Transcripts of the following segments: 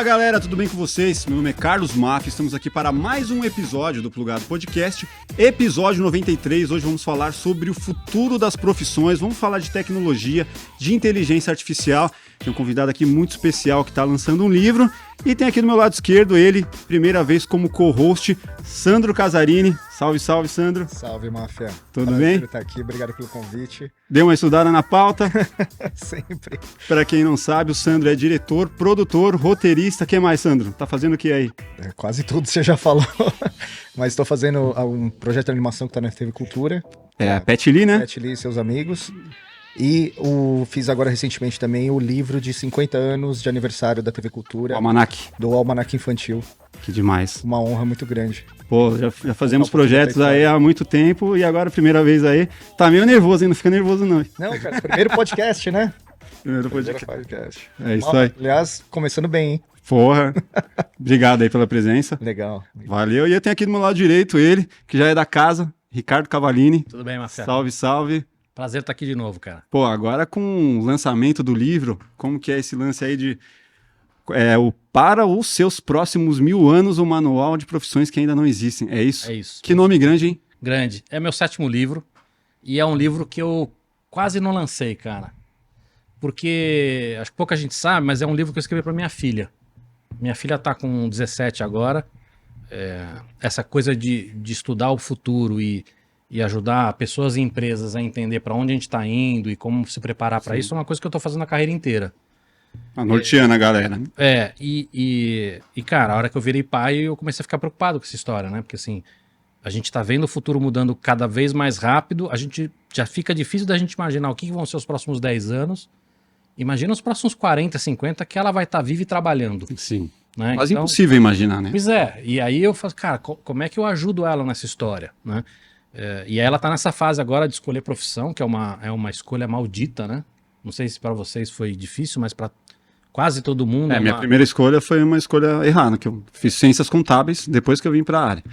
Fala galera, tudo bem com vocês? Meu nome é Carlos Maff, estamos aqui para mais um episódio do Plugado Podcast, episódio 93. Hoje vamos falar sobre o futuro das profissões, vamos falar de tecnologia, de inteligência artificial. Tem um convidado aqui muito especial que está lançando um livro e tem aqui do meu lado esquerdo ele, primeira vez como co-host, Sandro Casarini. Salve, salve, Sandro. Salve, Máfia. Tudo bem? Prazer estar aqui, obrigado pelo convite. Deu uma estudada na pauta? Sempre. Para quem não sabe, o Sandro é diretor, produtor, roteirista. O que mais, Sandro? Tá fazendo o que aí? Quase tudo você já falou, mas estou fazendo um projeto de animação que está na TV Cultura. É a Pet Lee, né? Pet Lee e seus amigos. E fiz agora recentemente também o livro de 50 anos de aniversário da TV Cultura. Almanac. Do Almanac Infantil. Que demais. Uma honra muito grande. Pô, já fazemos projetos aí há muito tempo e agora, primeira vez aí, tá meio nervoso, hein? Não fica nervoso não. Não, cara, primeiro podcast, né? Primeiro podcast. É isso aí. Aliás, começando bem, hein? Porra. Obrigado aí pela presença. Legal. Valeu. E eu tenho aqui do meu lado direito ele, que já é da casa, Ricardo Cavalini. Tudo bem, Marcelo? Salve, salve. Prazer estar aqui de novo, cara. Pô, agora com o lançamento do livro, como que é esse lance aí de... para os seus próximos 1000 anos, o manual de profissões que ainda não existem. É isso? É isso. Que nome grande, hein? Grande. É meu 7º livro e é um livro que eu quase não lancei, cara. Porque, acho que pouca gente sabe, mas é um livro que eu escrevi para minha filha. Minha filha tá com 17 agora. Essa coisa de estudar o futuro e ajudar pessoas e empresas a entender para onde a gente está indo e como se preparar para isso é uma coisa que eu tô fazendo a carreira inteira. A norteana, galera. Cara, a hora que eu virei pai, eu comecei a ficar preocupado com essa história, né? Porque assim, a gente tá vendo o futuro mudando cada vez mais rápido, a gente já fica difícil da gente imaginar o que vão ser os próximos 10 anos. Imagina os próximos 40, 50 que ela vai estar viva e trabalhando. Sim. Né? Quase impossível imaginar, né? Pois é, e aí eu falo, cara, como é que eu ajudo ela nessa história, né? E aí ela tá nessa fase agora de escolher profissão, que é uma escolha maldita, né? Não sei se para vocês foi difícil, mas para quase todo mundo... Minha primeira escolha foi uma escolha errada, que eu fiz ciências contábeis depois que eu vim para a área.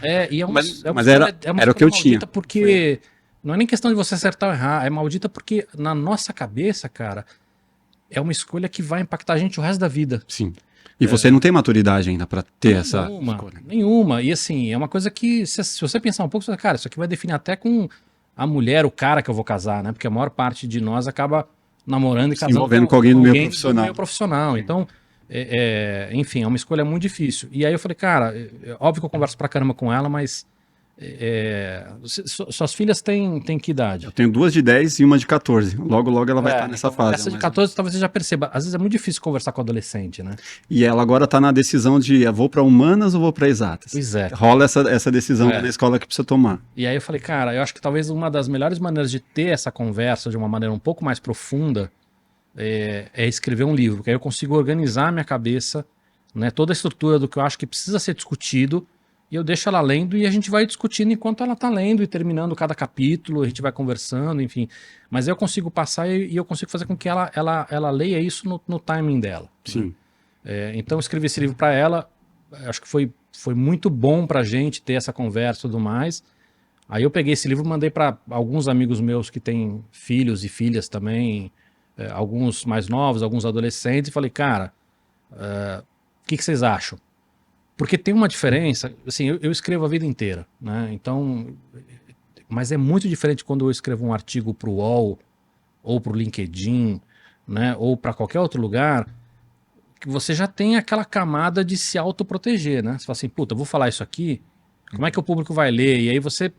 Mas era o que eu tinha. Porque não é nem questão de você acertar ou errar, é maldita porque na nossa cabeça, cara, é uma escolha que vai impactar a gente o resto da vida. Sim. E você não tem maturidade ainda para ter essa escolha. Nenhuma. E assim, é uma coisa que, se você pensar um pouco, você fala, cara, isso aqui vai definir até com a mulher, o cara que eu vou casar, né? Porque a maior parte de nós acaba namorando e casando envolvendo com alguém no meio profissional. Então, enfim, é uma escolha muito difícil. E aí eu falei, cara, óbvio que eu converso pra caramba com ela, mas suas filhas têm que idade? Eu tenho 2 de 10 e uma de 14. Logo, logo ela vai estar nessa fase. Essa de 14 talvez você já perceba. Às vezes é muito difícil conversar com adolescente, né? E ela agora tá na decisão de vou para humanas ou vou para exatas. Pois é. Rola essa decisão na escola que precisa tomar. E aí eu falei, cara, eu acho que talvez uma das melhores maneiras de ter essa conversa de uma maneira um pouco mais profunda é escrever um livro, porque aí eu consigo organizar a minha cabeça, né, toda a estrutura do que eu acho que precisa ser discutido, e eu deixo ela lendo e a gente vai discutindo enquanto ela tá lendo e terminando cada capítulo, a gente vai conversando, enfim. Mas eu consigo passar e eu consigo fazer com que ela leia isso no timing dela. Sim. Né? Então eu escrevi esse livro para ela, acho que foi muito bom pra gente ter essa conversa e tudo mais. Aí eu peguei esse livro e mandei para alguns amigos meus que têm filhos e filhas também, alguns mais novos, alguns adolescentes, e falei, cara, o que vocês acham? Porque tem uma diferença, assim, eu escrevo a vida inteira, né? Então, mas é muito diferente quando eu escrevo um artigo para o UOL, ou para o LinkedIn, né? Ou para qualquer outro lugar, que você já tem aquela camada de se autoproteger, né? Você fala assim, puta, eu vou falar isso aqui, como é que o público vai ler? E aí você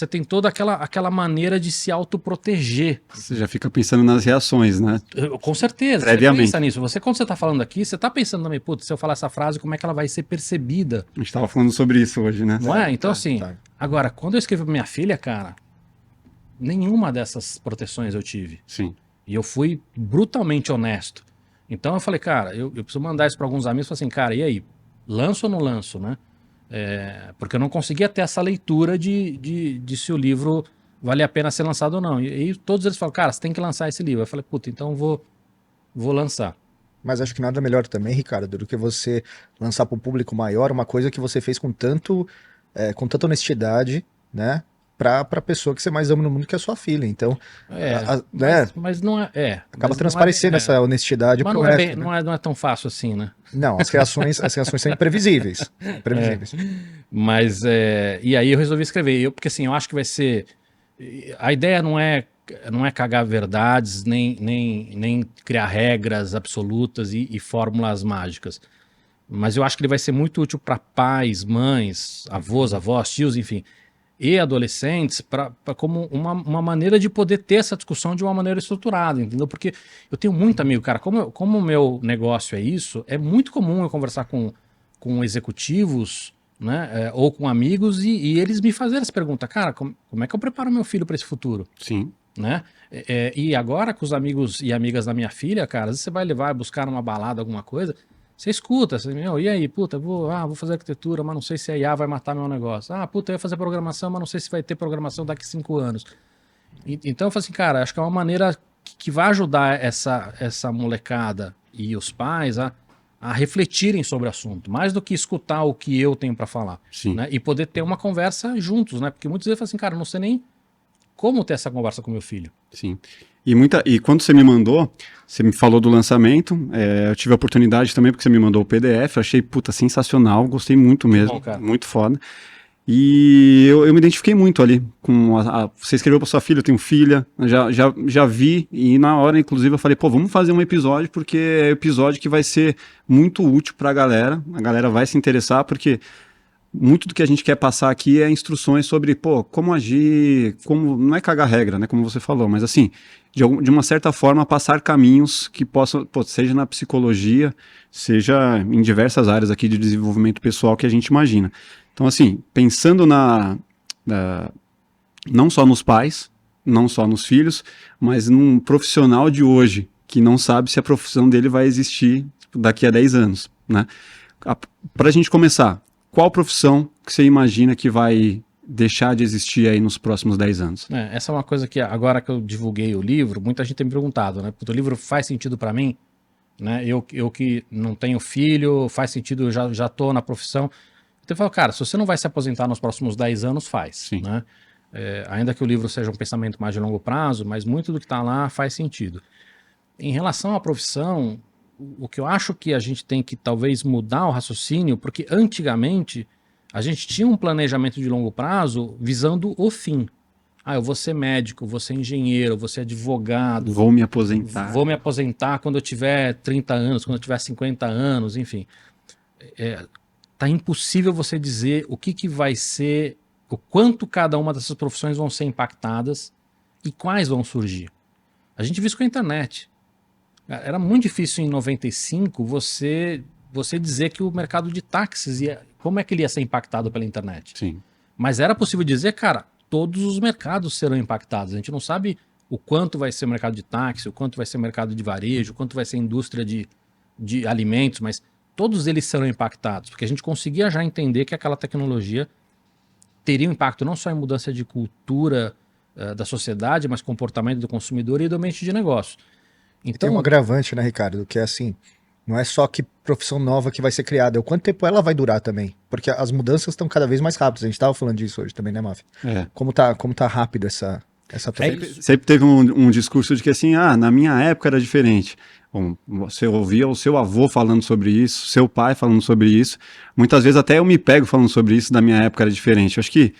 tem toda aquela maneira de se autoproteger. Você já fica pensando nas reações, né? Com certeza. Previamente. Você pensa nisso. Quando você está falando aqui, você está pensando também, putz, se eu falar essa frase, como é que ela vai ser percebida? A gente estava falando sobre isso hoje, né? Não é? Então, agora, quando eu escrevi para minha filha, cara, nenhuma dessas proteções eu tive. Sim. E eu fui brutalmente honesto. Então eu falei, cara, eu preciso mandar isso para alguns amigos, falei assim, cara, e aí? Lanço ou não lanço, né? Porque eu não conseguia ter essa leitura de se o livro vale a pena ser lançado ou não. E todos eles falam, cara, você tem que lançar esse livro. Eu falei, puta, então vou lançar. Mas acho que nada melhor também, Ricardo, do que você lançar para um público maior uma coisa que você fez com tanta honestidade, né? para a pessoa que você mais ama no mundo, que é a sua filha. Então, né, mas não é. acaba Mas transparecendo essa honestidade mas pro não é, resto, né? não é tão fácil assim, né? Não, as reações são imprevisíveis. Imprevisíveis. Mas, e aí eu resolvi escrever, porque assim, eu acho que vai ser, a ideia não é cagar verdades, nem criar regras absolutas e fórmulas mágicas, mas eu acho que ele vai ser muito útil para pais, mães, avós, tios, enfim, e adolescentes, como uma maneira de poder ter essa discussão de uma maneira estruturada, entendeu? Porque eu tenho muito amigo, cara, como o meu negócio é isso, é muito comum eu conversar com executivos, né, ou com amigos, e eles me fazerem essa pergunta, cara, como é que eu preparo meu filho para esse futuro? Sim. Né? E agora com os amigos e amigas da minha filha, cara, às vezes você vai levar, buscar numa balada alguma coisa, você escuta, você, e aí, puta, vou fazer arquitetura, mas não sei se a IA vai matar meu negócio. Ah, puta, eu ia fazer programação, mas não sei se vai ter programação daqui a 5 anos. Então eu falei assim, cara, acho que é uma maneira que vai ajudar essa molecada e os pais a refletirem sobre o assunto, mais do que escutar o que eu tenho para falar. Sim. Né? E poder ter uma conversa juntos, né? Porque muitas vezes eu falo assim, cara, não sei nem como ter essa conversa com meu filho. Sim. E quando você me mandou, você me falou do lançamento, eu tive a oportunidade também, porque você me mandou o PDF, eu achei, puta, sensacional, gostei muito mesmo, bom, muito foda. E eu me identifiquei muito ali com você escreveu para sua filha, eu tenho filha, já vi, e na hora, inclusive, eu falei, pô, vamos fazer um episódio, porque é um episódio que vai ser muito útil pra galera, a galera vai se interessar, porque muito do que a gente quer passar aqui é instruções sobre, pô, como agir, como, não é cagar regra, né, como você falou, mas assim, de uma certa forma, passar caminhos que possam, pô, seja na psicologia, seja em diversas áreas aqui de desenvolvimento pessoal que a gente imagina. Então, assim, pensando não só nos pais, não só nos filhos, mas num profissional de hoje, que não sabe se a profissão dele vai existir daqui a 10 anos, né? Para a gente começar, qual profissão que você imagina que vai deixar de existir aí nos próximos 10 anos? Essa é uma coisa que agora que eu divulguei o livro, muita gente tem me perguntado, né? O livro faz sentido para mim, né? Eu que não tenho filho, faz sentido, eu já tô na profissão. Então eu falo, cara, se você não vai se aposentar nos próximos 10 anos, faz. Sim. Né? Ainda que o livro seja um pensamento mais de longo prazo, mas muito do que está lá faz sentido. Em relação à profissão, o que eu acho que a gente tem que talvez mudar o raciocínio, porque antigamente a gente tinha um planejamento de longo prazo visando o fim. Ah, eu vou ser médico, vou ser engenheiro, vou ser advogado. Vou me aposentar. Vou me aposentar quando eu tiver 30 anos, quando eu tiver 50 anos, enfim. Tá impossível você dizer o que vai ser, o quanto cada uma dessas profissões vão ser impactadas e quais vão surgir. A gente viu isso com a internet. Era muito difícil em 95 você dizer que o mercado de táxis como é que ele ia ser impactado pela internet. Sim. Mas era possível dizer, cara, todos os mercados serão impactados. A gente não sabe o quanto vai ser o mercado de táxi, o quanto vai ser o mercado de varejo, o quanto vai ser a indústria de alimentos, mas todos eles serão impactados, porque a gente conseguia já entender que aquela tecnologia teria um impacto não só em mudança de cultura da sociedade, mas comportamento do consumidor e do ambiente de negócio. Então, tem um agravante, né, Ricardo, que é assim, não é só que profissão nova que vai ser criada, é o quanto tempo ela vai durar também, porque as mudanças estão cada vez mais rápidas, a gente estava falando disso hoje também, né, Mafia? Como tá rápido essa Sempre teve um discurso de que assim, na minha época era diferente. Bom, você ouvia o seu avô falando sobre isso, seu pai falando sobre isso. Muitas vezes até eu me pego falando sobre isso, da minha época era diferente. Eu acho que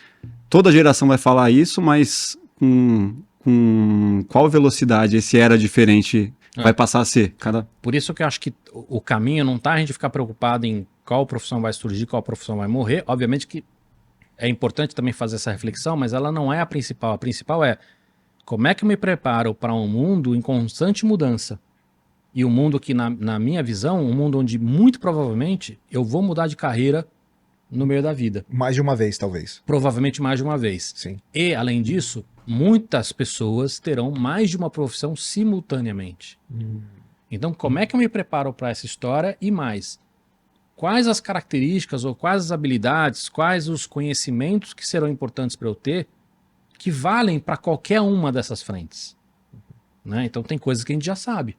toda geração vai falar isso, mas com qual velocidade esse era diferente vai passar a ser? Por isso que eu acho que o caminho não tá a gente ficar preocupado em qual profissão vai surgir, qual profissão vai morrer. Obviamente que é importante também fazer essa reflexão, mas ela não é a principal. A principal é como é que eu me preparo para um mundo em constante mudança. E um mundo que, na minha visão, um mundo onde muito provavelmente eu vou mudar de carreira no meio da vida. Mais de uma vez, talvez. Provavelmente mais de uma vez. Sim. E, além disso, muitas pessoas terão mais de uma profissão simultaneamente. Então, como é que eu me preparo para essa história? E mais, quais as características ou quais as habilidades, quais os conhecimentos que serão importantes para eu ter que valem para qualquer uma dessas frentes? Né? Então, tem coisas que a gente já sabe.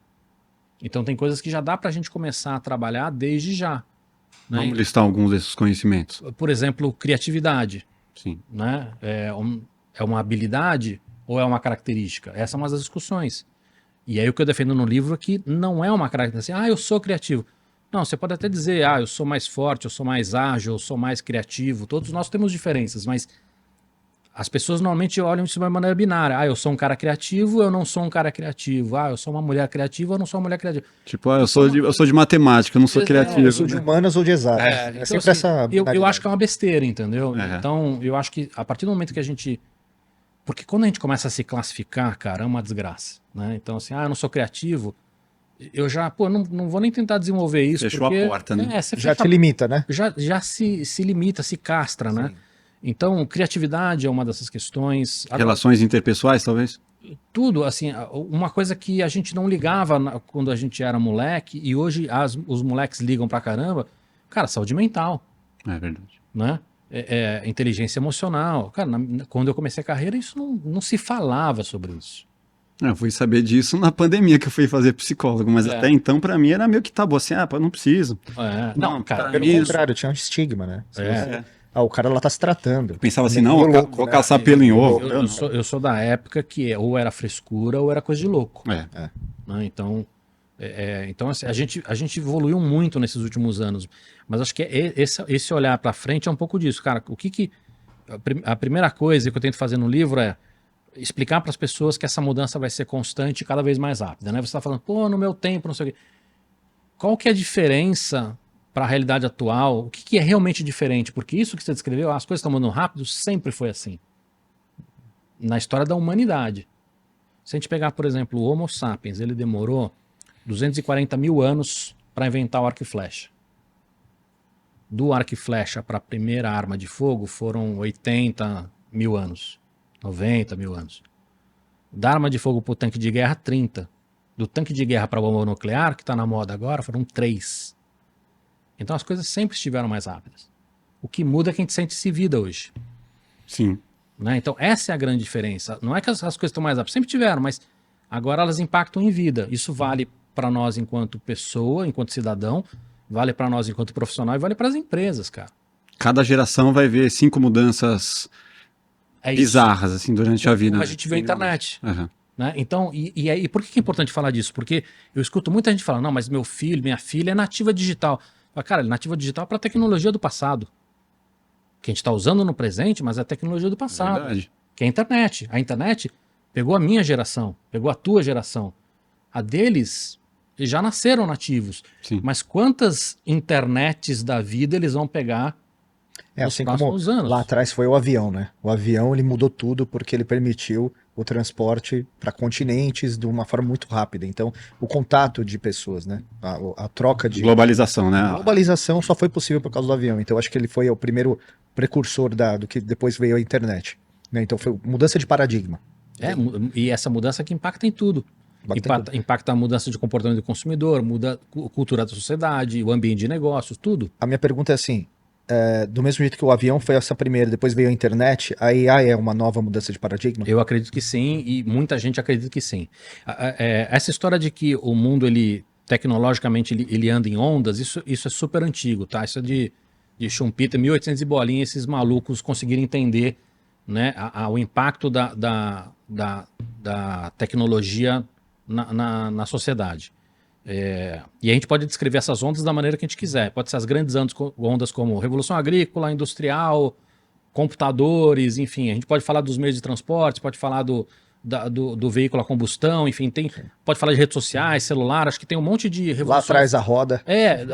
Então tem coisas que já dá para a gente começar a trabalhar desde já. Né? Vamos listar alguns desses conhecimentos. Por exemplo, criatividade. Sim. Né? É uma habilidade ou é uma característica? Essa é uma das discussões. E aí o que eu defendo no livro é que não é uma característica assim, eu sou criativo. Não, você pode até dizer, eu sou mais forte, eu sou mais ágil, eu sou mais criativo. Todos nós temos diferenças, mas as pessoas normalmente olham isso de uma maneira binária. Eu sou um cara criativo, eu não sou um cara criativo. Eu sou uma mulher criativa, eu não sou uma mulher criativa. Tipo, eu sou de matemática, eu não sou criativo. Eu sou de humanas ou de exatas. Então, sempre assim, eu acho que é uma besteira, entendeu? Então, eu acho que a partir do momento que a gente... Porque quando a gente começa a se classificar, cara, é uma desgraça, né? Então, assim, eu não sou criativo, eu já, não vou nem tentar desenvolver isso. Fechou a porta, né? Já te limita, né? Já se limita, se castra, né? Então, criatividade é uma dessas questões. Relações interpessoais, talvez? Tudo, assim, uma coisa que a gente não ligava quando a gente era moleque, e hoje os moleques ligam pra caramba, cara, saúde mental. É verdade. Né? Inteligência emocional. Cara, quando eu comecei a carreira, isso não se falava sobre isso. Eu fui saber disso na pandemia que eu fui fazer psicólogo, mas até então pra mim era meio que tabu, assim, não preciso. Não, cara, pelo contrário, tinha um estigma, né? O cara lá tá se tratando. Eu pensava assim, vou caçar pelo em ovo. Eu sou da época que ou era frescura ou era coisa de louco. Né? Então, então assim, a gente evoluiu muito nesses últimos anos, mas acho que esse olhar para frente é um pouco disso, cara. A primeira coisa que eu tento fazer no livro é explicar para as pessoas que essa mudança vai ser constante e cada vez mais rápida, né? Você está falando, no meu tempo, não sei o quê. Qual que é a diferença para a realidade atual? O que é realmente diferente? Porque isso que você descreveu, as coisas estão mudando rápido, sempre foi assim. Na história da humanidade. Se a gente pegar, por exemplo, o Homo sapiens, ele demorou 240 mil anos para inventar o arco e flecha. Do arco e flecha para a primeira arma de fogo foram 80 mil anos, 90 mil anos. Da arma de fogo para o tanque de guerra, 30. Do tanque de guerra para a bomba nuclear, que está na moda agora, foram 3. Então as coisas sempre estiveram mais rápidas. O que muda é que a gente sente-se vida hoje. Sim. Né? Então essa é a grande diferença. Não é que as coisas estão mais rápidas, sempre tiveram, mas agora elas impactam em vida. Isso vale para nós enquanto pessoa, enquanto cidadão, vale para nós enquanto profissional e vale para as empresas, cara. Cada geração vai ver 5 mudanças bizarras assim durante a vida. A gente vê a internet. Né? Então, e por que é importante falar disso? Porque eu escuto muita gente falar, não, mas meu filho, minha filha é nativa digital. Cara, nativa digital é para a tecnologia do passado. Que a gente está usando no presente, mas é a tecnologia do passado. Verdade. Que é a internet. A internet pegou a minha geração, pegou a tua geração. A deles já nasceram nativos. Sim. Mas quantas internets da vida eles vão pegar nos assim próximos como anos? Lá atrás foi o avião, né? O avião ele mudou tudo porque ele permitiu o transporte para continentes de uma forma muito rápida. Então, o contato de pessoas, né? A troca de... Globalização, né? A globalização só foi possível por causa do avião. Então, acho que ele foi o primeiro precursor do que depois veio a internet. Né? Então, foi mudança de paradigma. E essa mudança que impacta em tudo. Impacta a mudança de comportamento do consumidor, muda a cultura da sociedade, o ambiente de negócios, tudo. A minha pergunta é assim, do mesmo jeito que o avião foi essa primeira, depois veio a internet, a AI é uma nova mudança de paradigma? Eu acredito que sim, e muita gente acredita que sim. Essa história de que o mundo, tecnologicamente, ele anda em ondas, isso é super antigo, tá? Isso é de Schumpeter, 1800 e bolinha, esses malucos conseguiram entender, né, o impacto da tecnologia na sociedade. E a gente pode descrever essas ondas da maneira que a gente quiser. Pode ser as grandes ondas como Revolução Agrícola, Industrial, computadores, enfim. A gente pode falar dos meios de transporte, pode falar do veículo a combustão, enfim. Pode falar de redes sociais, celular. Acho que tem um monte de revoluções. Lá atrás a roda.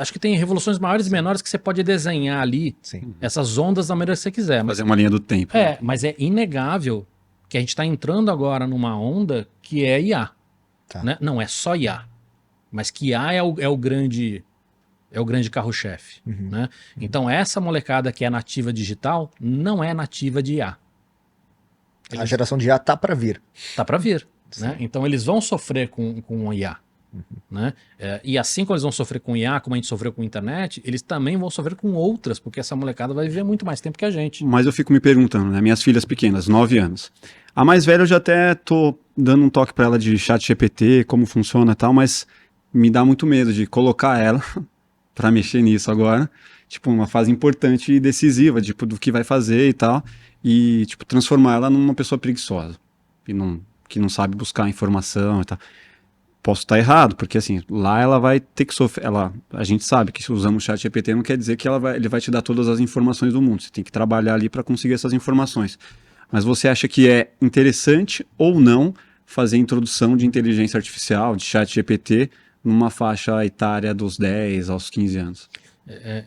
Acho que tem revoluções maiores e menores que você pode desenhar ali. Sim. Essas ondas da maneira que você quiser. Fazer uma linha do tempo. Mas é inegável que a gente está entrando agora numa onda que é IA. Tá. Né? Não é só IA, mas que IA é o grande carro-chefe. Né? Então essa molecada que é nativa digital não é nativa de IA. A geração de IA tá para vir. Tá para vir. Né? Então eles vão sofrer com IA. Né? E assim como eles vão sofrer com IA, como a gente sofreu com a internet, eles também vão sofrer com outras, porque essa molecada vai viver muito mais tempo que a gente. Mas eu fico me perguntando, né? Minhas filhas pequenas, 9 anos. A mais velha eu já até tô dando um toque para ela de ChatGPT, como funciona e tal, mas me dá muito medo de colocar ela para mexer nisso agora tipo, uma fase importante e decisiva, tipo, do que vai fazer e tal, e, tipo, transformar ela numa pessoa preguiçosa, que não sabe buscar informação e tal. Posso estar errado, porque assim, lá ela vai ter que sofrer, a gente sabe que usando o chat GPT não quer dizer que ele vai te dar todas as informações do mundo, você tem que trabalhar ali para conseguir essas informações. Mas você acha que é interessante ou não fazer introdução de inteligência artificial, de chat GPT, numa faixa etária dos 10 aos 15 anos?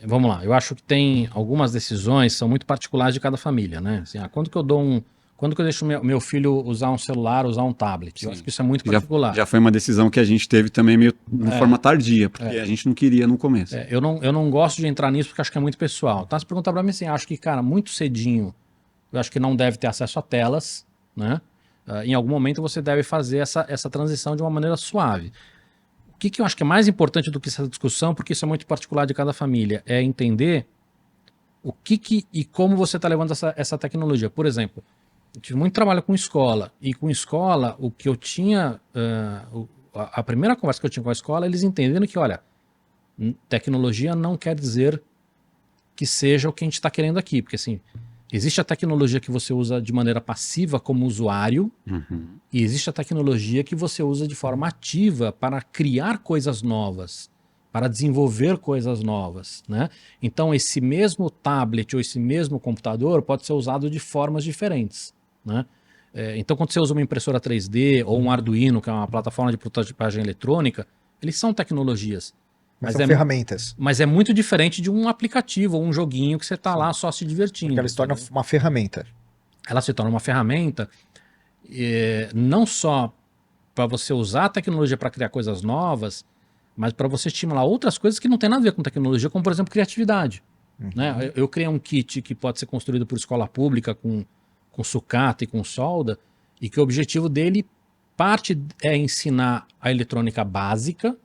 Vamos lá, eu acho que tem algumas decisões são muito particulares de cada família, né? Assim, quando que eu deixo meu filho usar um celular, usar um tablet? Sim. Eu acho que isso é muito particular. Já foi uma decisão que a gente teve também meio de forma tardia, porque a gente não queria no começo. Eu não gosto de entrar nisso porque acho que é muito pessoal. Tá? Se perguntar para mim assim, acho que, cara, muito cedinho, eu acho que não deve ter acesso a telas, né? Em algum momento você deve fazer essa transição de uma maneira suave. O que eu acho que é mais importante do que essa discussão, porque isso é muito particular de cada família, é entender o que e como você está levando essa tecnologia. Por exemplo, eu tive muito trabalho com escola, e com escola, o que eu tinha, a primeira conversa que eu tinha com a escola, eles entendendo que, olha, tecnologia não quer dizer que seja o que a gente está querendo aqui, porque assim, existe a tecnologia que você usa de maneira passiva como usuário, e existe a tecnologia que você usa de forma ativa para criar coisas novas, para desenvolver coisas novas, né? Então esse mesmo tablet ou esse mesmo computador pode ser usado de formas diferentes, né? Então quando você usa uma impressora 3D ou um Arduino, que é uma plataforma de prototipagem eletrônica, eles são tecnologias. Mas são ferramentas. Mas é muito diferente de um aplicativo ou um joguinho que você está lá só se divertindo. Porque ela se torna uma ferramenta. Ela se torna uma ferramenta não só para você usar a tecnologia para criar coisas novas, mas para você estimular outras coisas que não tem nada a ver com tecnologia, como por exemplo criatividade. Né? Eu criei um kit que pode ser construído por escola pública com sucata e com solda, e que o objetivo dele parte é ensinar a eletrônica básica,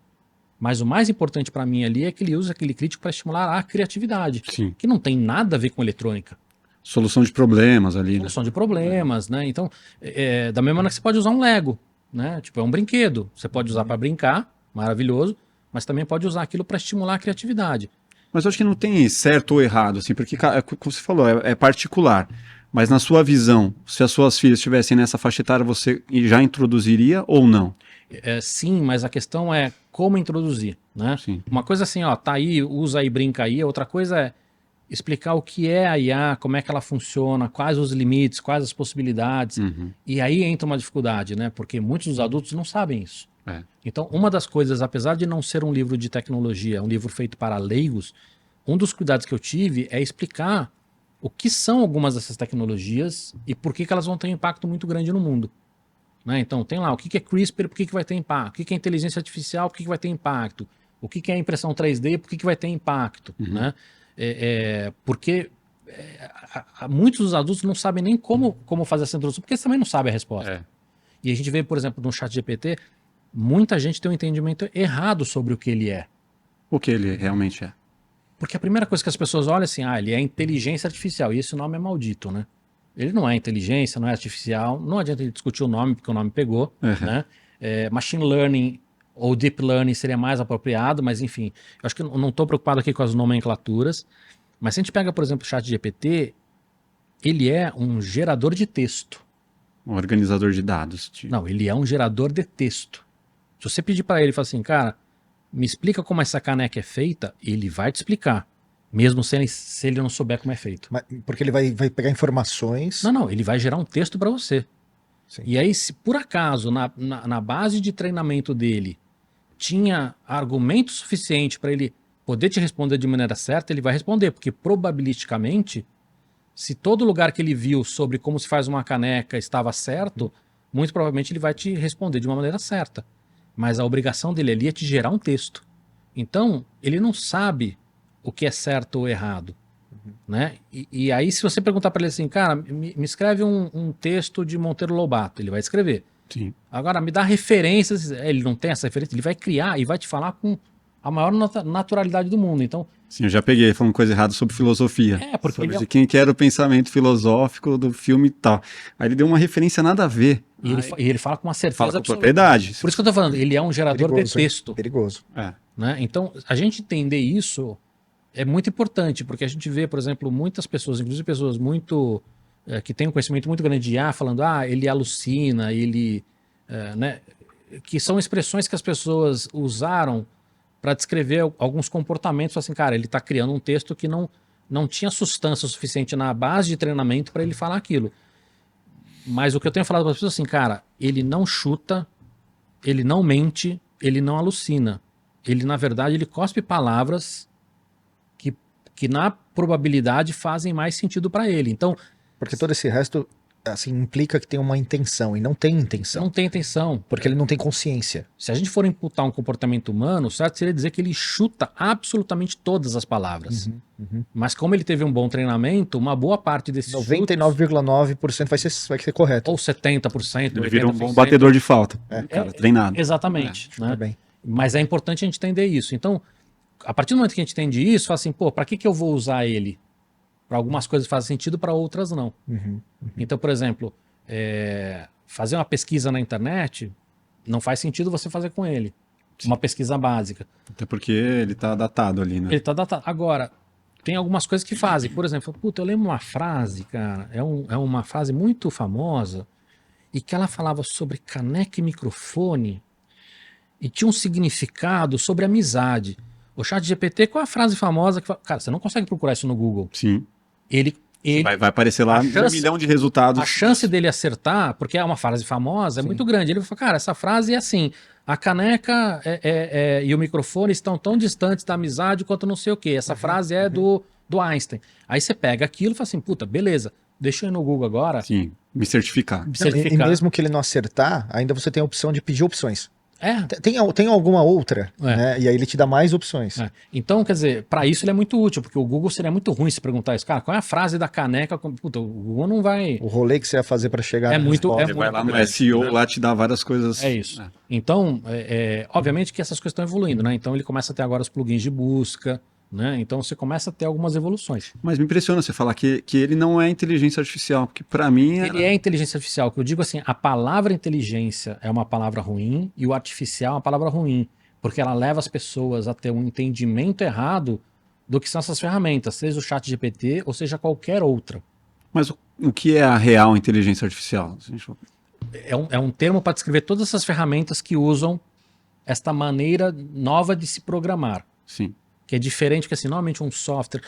mas o mais importante para mim ali é que ele usa aquele crítico para estimular a criatividade, Sim. que não tem nada a ver com eletrônica. Solução de problemas ali. Solução de problemas, né? Então, da mesma maneira que você pode usar um Lego, né? Tipo, é um brinquedo. Você pode usar para brincar, maravilhoso, mas também pode usar aquilo para estimular a criatividade. Mas eu acho que não tem certo ou errado, assim, porque, como você falou, é particular. Mas na sua visão, se as suas filhas estivessem nessa faixa etária, você já introduziria ou não? Sim, mas a questão é como introduzir, né? Sim. Uma coisa assim, ó, tá aí, usa aí, brinca aí. Outra coisa é explicar o que é a IA, como é que ela funciona, quais os limites, quais as possibilidades. E aí entra uma dificuldade, né? Porque muitos dos adultos não sabem isso. Então, uma das coisas, apesar de não ser um livro de tecnologia, um livro feito para leigos, um dos cuidados que eu tive é explicar o que são algumas dessas tecnologias e por que elas vão ter um impacto muito grande no mundo. Né? Então, tem lá o que é CRISPR, por que vai ter impacto, o que é inteligência artificial, por que vai ter impacto, o que é impressão 3D, por que vai ter impacto. Né? Porque muitos dos adultos não sabem nem como fazer essa introdução, porque eles também não sabem a resposta. E a gente vê, por exemplo, no chat GPT, muita gente tem um entendimento errado sobre o que ele é. O que ele realmente é. Porque a primeira coisa que as pessoas olham assim, ele é inteligência artificial, e esse nome é maldito, né? Ele não é inteligência, não é artificial, não adianta ele discutir o nome, porque o nome pegou, né? Machine Learning ou Deep Learning seria mais apropriado, mas enfim, eu acho que eu não estou preocupado aqui com as nomenclaturas, mas se a gente pega, por exemplo, o ChatGPT, ele é um gerador de texto. Um organizador de dados. Não, ele é um gerador de texto. Se você pedir para ele, falar assim, cara, me explica como essa caneca é feita, ele vai te explicar. Mesmo se ele não souber como é feito. Mas, porque ele vai pegar informações... Não, ele vai gerar um texto para você. Sim. E aí, se por acaso, na base de treinamento dele, tinha argumento suficiente para ele poder te responder de maneira certa, ele vai responder. Porque probabilisticamente, se todo lugar que ele viu sobre como se faz uma caneca estava certo, muito provavelmente ele vai te responder de uma maneira certa. Mas a obrigação dele ali é te gerar um texto. Então, ele não sabe o que é certo ou errado. Né? E aí, se você perguntar para ele assim, cara, me escreve um texto de Monteiro Lobato, ele vai escrever. Sim. Agora, me dá referências, ele não tem essa referência, ele vai criar e vai te falar com a maior naturalidade do mundo. Então, sim, eu já peguei falando coisa errada sobre filosofia. Porque sobre de quem que era o pensamento filosófico do filme e tal. Aí ele deu uma referência nada a ver. E ele fala com uma certeza fala com absoluta. propriedade. Por isso que eu tô falando, ele é um gerador de texto. Perigoso. Né? Então, a gente entender isso é muito importante, porque a gente vê, por exemplo, muitas pessoas, inclusive pessoas muito que têm um conhecimento muito grande de IA, falando, ele alucina, ele, né, que são expressões que as pessoas usaram para descrever alguns comportamentos, assim, cara, ele está criando um texto que não tinha substância suficiente na base de treinamento para ele falar aquilo. Mas o que eu tenho falado para as pessoas assim, cara, ele não chuta, ele não mente, ele não alucina. Ele, na verdade, ele cospe palavras que na probabilidade fazem mais sentido para ele. Então, porque todo esse resto, assim, implica que tem uma intenção, e não tem intenção. Não tem intenção. Porque ele não tem consciência. Se a gente for imputar um comportamento humano, certo seria dizer que ele chuta absolutamente todas as palavras. Mas como ele teve um bom treinamento, uma boa parte desses 99,9% vai ser correto. Ou 70%. Ele vira um bom batedor de falta. Cara, treinado. Exatamente. Né? Bem. Mas é importante a gente entender isso. Então, a partir do momento que a gente entende isso, fala assim, pô, para que eu vou usar ele? Para algumas coisas faz sentido, para outras não. Então, por exemplo, fazer uma pesquisa na internet não faz sentido você fazer com ele. Uma pesquisa básica. Até porque ele tá datado ali, né? Ele tá datado. Agora, tem algumas coisas que fazem. Por exemplo, puta, eu lembro uma frase, cara, é uma frase muito famosa, e que ela falava sobre caneca e microfone, e tinha um significado sobre amizade. O ChatGPT, qual é a frase famosa que fala... Cara, você não consegue procurar isso no Google. Sim. Ele vai aparecer lá um milhão de resultados. A chance dele acertar, porque é uma frase famosa, é muito grande. Ele fala, cara, essa frase é assim, a caneca e o microfone estão tão distantes da amizade quanto não sei o quê. Essa frase é do Einstein. Aí você pega aquilo e fala assim, puta, beleza, deixa eu ir no Google agora. Sim, me certificar. E mesmo que ele não acertar, ainda você tem a opção de pedir opções. Tem alguma outra, né? E aí ele te dá mais opções. Então, quer dizer, para isso ele é muito útil, porque o Google seria muito ruim se perguntar isso. Cara, qual é a frase da caneca? Puta, o Google não vai... O rolê que você ia fazer para chegar na resposta. Ele vai lá no SEO, lá te dá várias coisas. É isso. Então, obviamente que essas coisas estão evoluindo, né? Então ele começa a ter agora os plugins de busca, né? Então você começa a ter algumas evoluções. Mas me impressiona você falar que ele não é inteligência artificial, porque para mim... Ele é inteligência artificial, que eu digo assim, a palavra inteligência é uma palavra ruim e o artificial é uma palavra ruim, porque ela leva as pessoas a ter um entendimento errado do que são essas ferramentas, seja o ChatGPT ou seja qualquer outra. Mas o que é a real inteligência artificial? É um termo para descrever todas essas ferramentas que usam esta maneira nova de se programar. Sim. Que é diferente, porque assim, normalmente um software...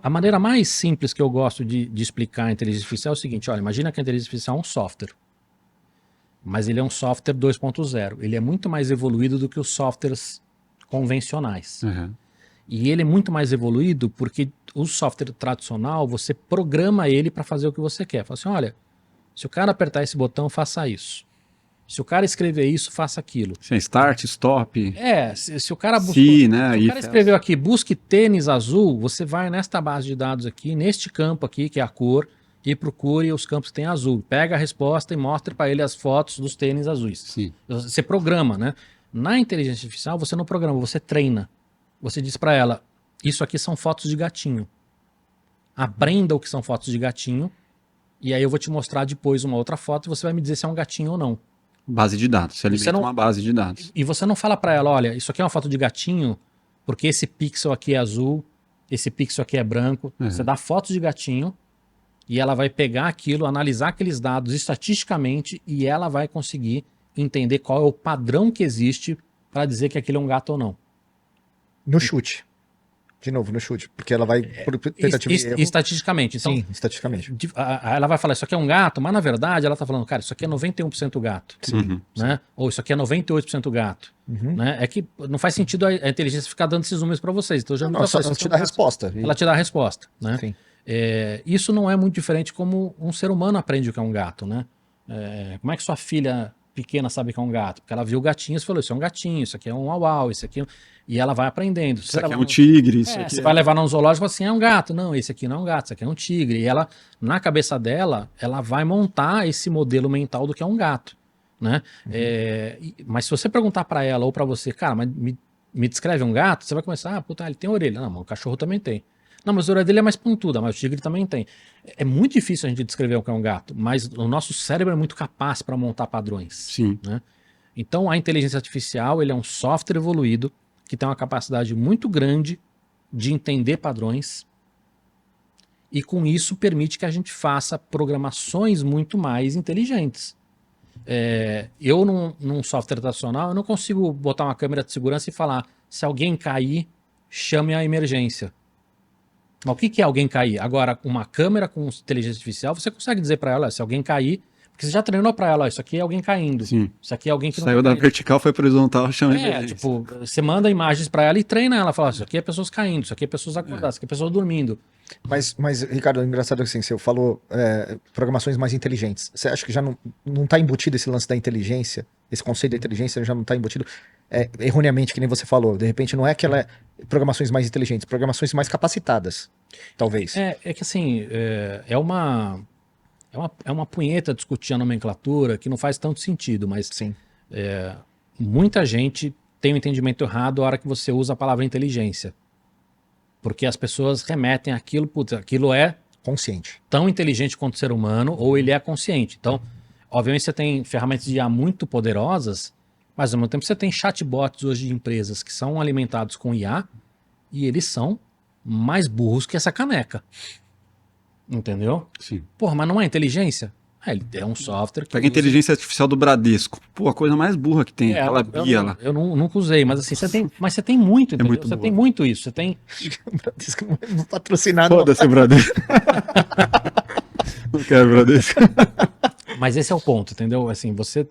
A maneira mais simples que eu gosto de explicar a inteligência artificial é o seguinte, olha, imagina que a inteligência artificial é um software, mas ele é um software 2.0, ele é muito mais evoluído do que os softwares convencionais. E ele é muito mais evoluído porque o software tradicional, você programa ele para fazer o que você quer. Fala assim, olha, se o cara apertar esse botão, faça isso. Se o cara escrever isso, faça aquilo. Sim, start, stop. Se o cara né? Se o cara escreveu aqui, busque tênis azul, você vai nesta base de dados aqui, neste campo aqui, que é a cor, e procure os campos que tem azul. Pega a resposta e mostre para ele as fotos dos tênis azuis. Sim. Você programa, né? Na inteligência artificial, você não programa, você treina. Você diz para ela, isso aqui são fotos de gatinho. Aprenda o que são fotos de gatinho, e aí eu vou te mostrar depois uma outra foto e você vai me dizer se é um gatinho ou não. Base de dados, você alimenta uma base de dados. E você não fala para ela, olha, isso aqui é uma foto de gatinho, porque esse pixel aqui é azul, esse pixel aqui é branco. Você dá fotos de gatinho e ela vai pegar aquilo, analisar aqueles dados estatisticamente e ela vai conseguir entender qual é o padrão que existe para dizer que aquilo é um gato ou não. No chute. De novo, no chute, porque ela vai por tentativa e erro. Estatisticamente. Então, sim, estatisticamente. Ela vai falar, isso aqui é um gato, mas na verdade ela está falando, cara, isso aqui é 91% gato. Né? Ou isso aqui é 98% gato. Né? É que não faz sentido a inteligência ficar dando esses números para vocês. Então, já ela te dá a resposta. Ela te dá a resposta. Né? Isso não é muito diferente como um ser humano aprende o que é um gato. Né? Como é que sua filha pequena sabe que é um gato? Porque ela viu gatinhos e falou, isso é um gatinho, isso aqui é um uau, isso aqui... E ela vai aprendendo. Isso aqui é um tigre. Isso aqui você vai levar num zoológico e fala assim, é um gato. Não, esse aqui não é um gato, esse aqui é um tigre. E ela, na cabeça dela, ela vai montar esse modelo mental do que é um gato. Né? Mas se você perguntar para ela ou para você, cara, mas me descreve um gato, você vai começar, puta, ele tem orelha. Não, mas o cachorro também tem. Não, mas a orelha dele é mais pontuda, mas o tigre também tem. É muito difícil a gente descrever o que é um gato, mas o nosso cérebro é muito capaz para montar padrões. Sim. Né? Então a inteligência artificial ele é um software evoluído que tem uma capacidade muito grande de entender padrões e com isso permite que a gente faça programações muito mais inteligentes. Eu num software tradicional eu não consigo botar uma câmera de segurança e falar se alguém cair, chame a emergência. Mas o que é alguém cair? Agora, uma câmera com inteligência artificial, você consegue dizer para ela, se alguém cair, porque você já treinou para ela, isso aqui é alguém caindo. Sim. Isso aqui é alguém que saiu da vertical, foi para horizontal, chama a emergência. Tipo, você manda imagens para ela e treina ela, fala, isso aqui é pessoas caindo, isso aqui é pessoas acordadas, isso aqui é pessoas dormindo. Mas Ricardo, é engraçado assim, você falou programações mais inteligentes. Você acha que já não está embutido esse lance da inteligência? Esse conceito da inteligência já não está embutido erroneamente, que nem você falou. De repente não é aquela programações mais inteligentes, programações mais capacitadas, talvez. É que assim, é uma punheta discutir a nomenclatura que não faz tanto sentido, mas Sim. Muita gente tem um entendimento errado a hora que você usa a palavra inteligência. Porque as pessoas remetem àquilo, putz, aquilo é consciente, tão inteligente quanto o ser humano, ou ele é consciente. Então, obviamente você tem ferramentas de IA muito poderosas, mas ao mesmo tempo você tem chatbots hoje de empresas que são alimentados com IA e eles são mais burros que essa caneca. Entendeu? Sim. Porra, mas não é inteligência? Ele é um software que Pega a inteligência artificial do Bradesco. Pô, a coisa mais burra que tem. Aquela Bia lá. Eu nunca usei, mas assim, você tem muito, entendeu? Muito você boa. tem muito isso. Você tem. Bradesco não é patrocinado. Foda-se, Bradesco. Não quero Bradesco. Mas esse é o ponto, entendeu? Assim, você.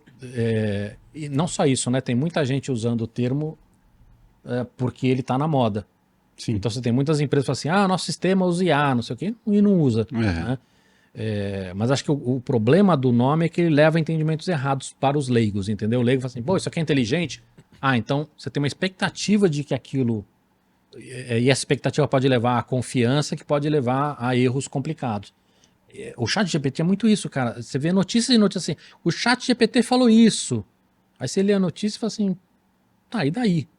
E não só isso, né? Tem muita gente usando o termo porque ele tá na moda. Sim. Então você tem muitas empresas que falam assim: nosso sistema usa IA, não sei o quê, e não usa. Né? Mas acho que o problema do nome é que ele leva entendimentos errados para os leigos, entendeu? O leigo fala assim, pô, isso aqui é inteligente? Então você tem uma expectativa de que aquilo... E essa expectativa pode levar a confiança, que pode levar a erros complicados. O ChatGPT é muito isso, cara. Você vê notícias e notícias assim, o ChatGPT falou isso. Aí você lê a notícia e fala assim, e daí?